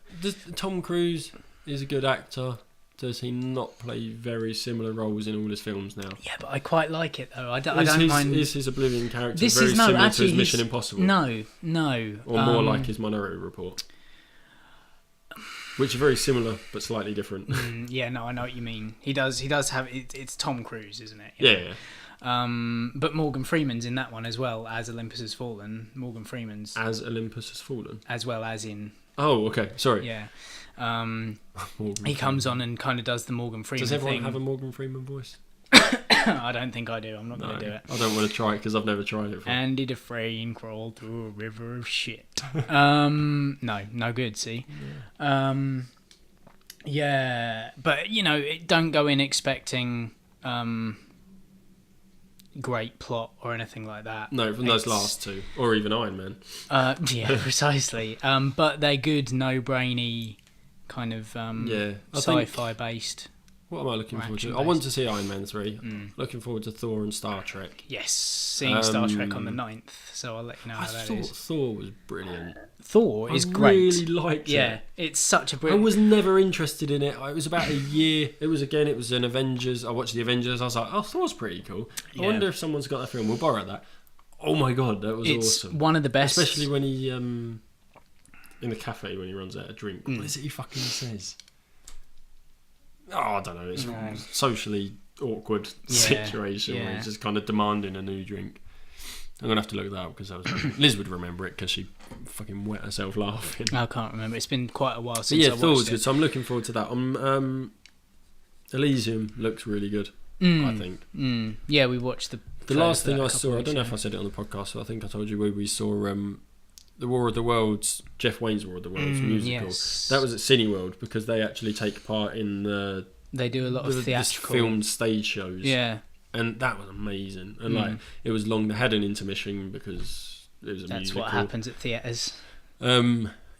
Tom Cruise is a good actor. Does he not play very similar roles in all his films now? Yeah, but I quite like it though. I don't mind. Is his Oblivion character This very is no, similar actually, to his Mission he's- Impossible? No. Or more like his Minority Report? Which are very similar, but slightly different. Yeah, no, I know what you mean. He does have it's Tom Cruise, isn't it? Yeah. But Morgan Freeman's in that one as well as Olympus Has Fallen. Morgan Freeman's As Olympus Has Fallen? as well as in Oh, okay. Sorry. yeah. Morgan He comes on and kind of does the Morgan Freeman Does everyone thing. have a Morgan Freeman voice? I don't think I do. I'm not going to do it. I don't want to try it because I've never tried it before. Andy Dufresne crawled through a river of shit. No good. See, yeah, but don't go in expecting great plot or anything like that. No, from those last two, or even Iron Man. Yeah, precisely. But they're good, no-brainy kind of I think- sci-fi based. What am I looking forward to? I Action-based. want to see Iron Man 3. Looking forward to Thor and Star Trek. Yes, seeing Star Trek on the 9th, so I'll let you know I how that thought is. Thor was brilliant. Thor is I great. really liked Yeah, it. it's such a I brilliant. was never interested in it. It was about a year. It was an Avengers. I watched the Avengers. I was like, oh, Thor's pretty cool. I Yeah. wonder if someone's got that film. We'll borrow that. Oh my god, that was It's awesome. one of the best. Especially when he in the cafe when he runs out of drink. What is it he fucking says? Oh, I don't know. It's No. a socially awkward Yeah, situation where yeah. he's just kind of demanding a new drink. I'm gonna have to look that up because that was Liz would remember it because she fucking wet herself laughing. I can't remember. It's been quite a while But since yeah, I Thor's watched good. it. So I'm looking forward to that. Elysium looks really good. I think. Yeah, we watched the. The trailer last for that thing a I couple saw, I weeks don't know ago. if I said it on the podcast, so I think I told you where we saw the War of the Worlds, Jeff Wayne's War of the Worlds musical. Yes. That was at Cineworld because they actually take part in They do a lot of the theatrical. filmed stage shows. Yeah, And that was amazing. And like it was long. They had an intermission because it was a that's musical. what happens at theatres.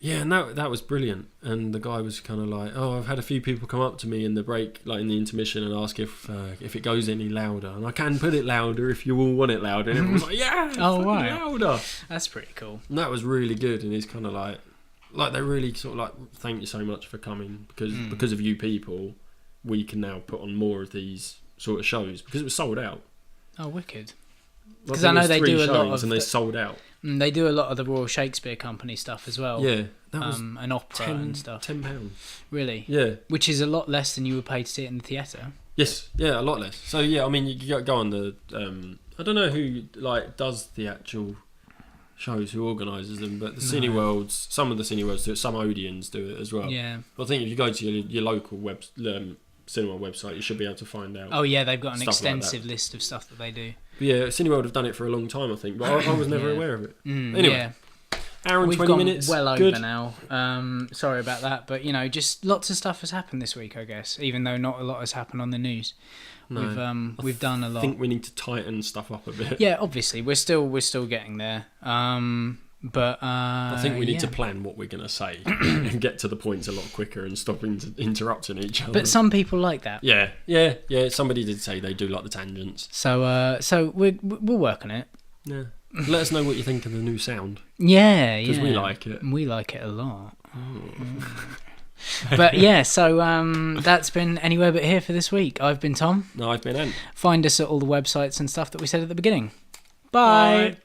Yeah, and that was brilliant. And the guy was kind of like, "Oh, I've had a few people come up to me in the break, like in the intermission, and ask if it goes any louder, and I can put it louder if you all want it louder." And everyone was like, "Yeah, Oh, fucking right. louder." That's pretty cool. And that was really good. And he's kind of like they really sort of like, "Thank you so much for coming because of you people, we can now put on more of these sort of shows because it was sold out." Oh, wicked. Like, 'Cause there I know was they 3 do a lot showings of and they the- sold out. They do a lot of the Royal Shakespeare Company stuff as well. Yeah, that was an opera and stuff. £10. Really? Yeah. Which is a lot less than you would pay to see it in the theatre. Yes, yeah, a lot less. So yeah, I mean, you go on the. I don't know who like does the actual shows, who organises them, but the Cineworlds, some of the Cineworlds do it, some Odeons do it as well. Yeah. But I think if you go to your local cinema website, you should be able to find out. Oh yeah, they've got an Stuff like that. extensive list of stuff that they do. But yeah, Cineworld have done it for a long time, I think, but I was never Yeah. aware of it. Anyway, Anyway, hour and we've 20 gone minutes. well Good. over now. Sorry about that, but just lots of stuff has happened this week, I guess. Even though not a lot has happened on the news, No. we've done a I lot. think we need to tighten stuff up a bit. Yeah, obviously we're still getting there. But I think we need to yeah. plan what we're going to say and get to the points a lot quicker and stop interrupting each other. But some people like that. Yeah. Somebody did say they do like the tangents. So we'll work on it. Yeah. Let us know what you think of the new sound. Yeah, Because we like it. We like it a lot. But yeah, so that's been Anywhere But Here for this week. I've been Tom. No, I've been Ant. Find us at all the websites and stuff that we said at the beginning. Bye.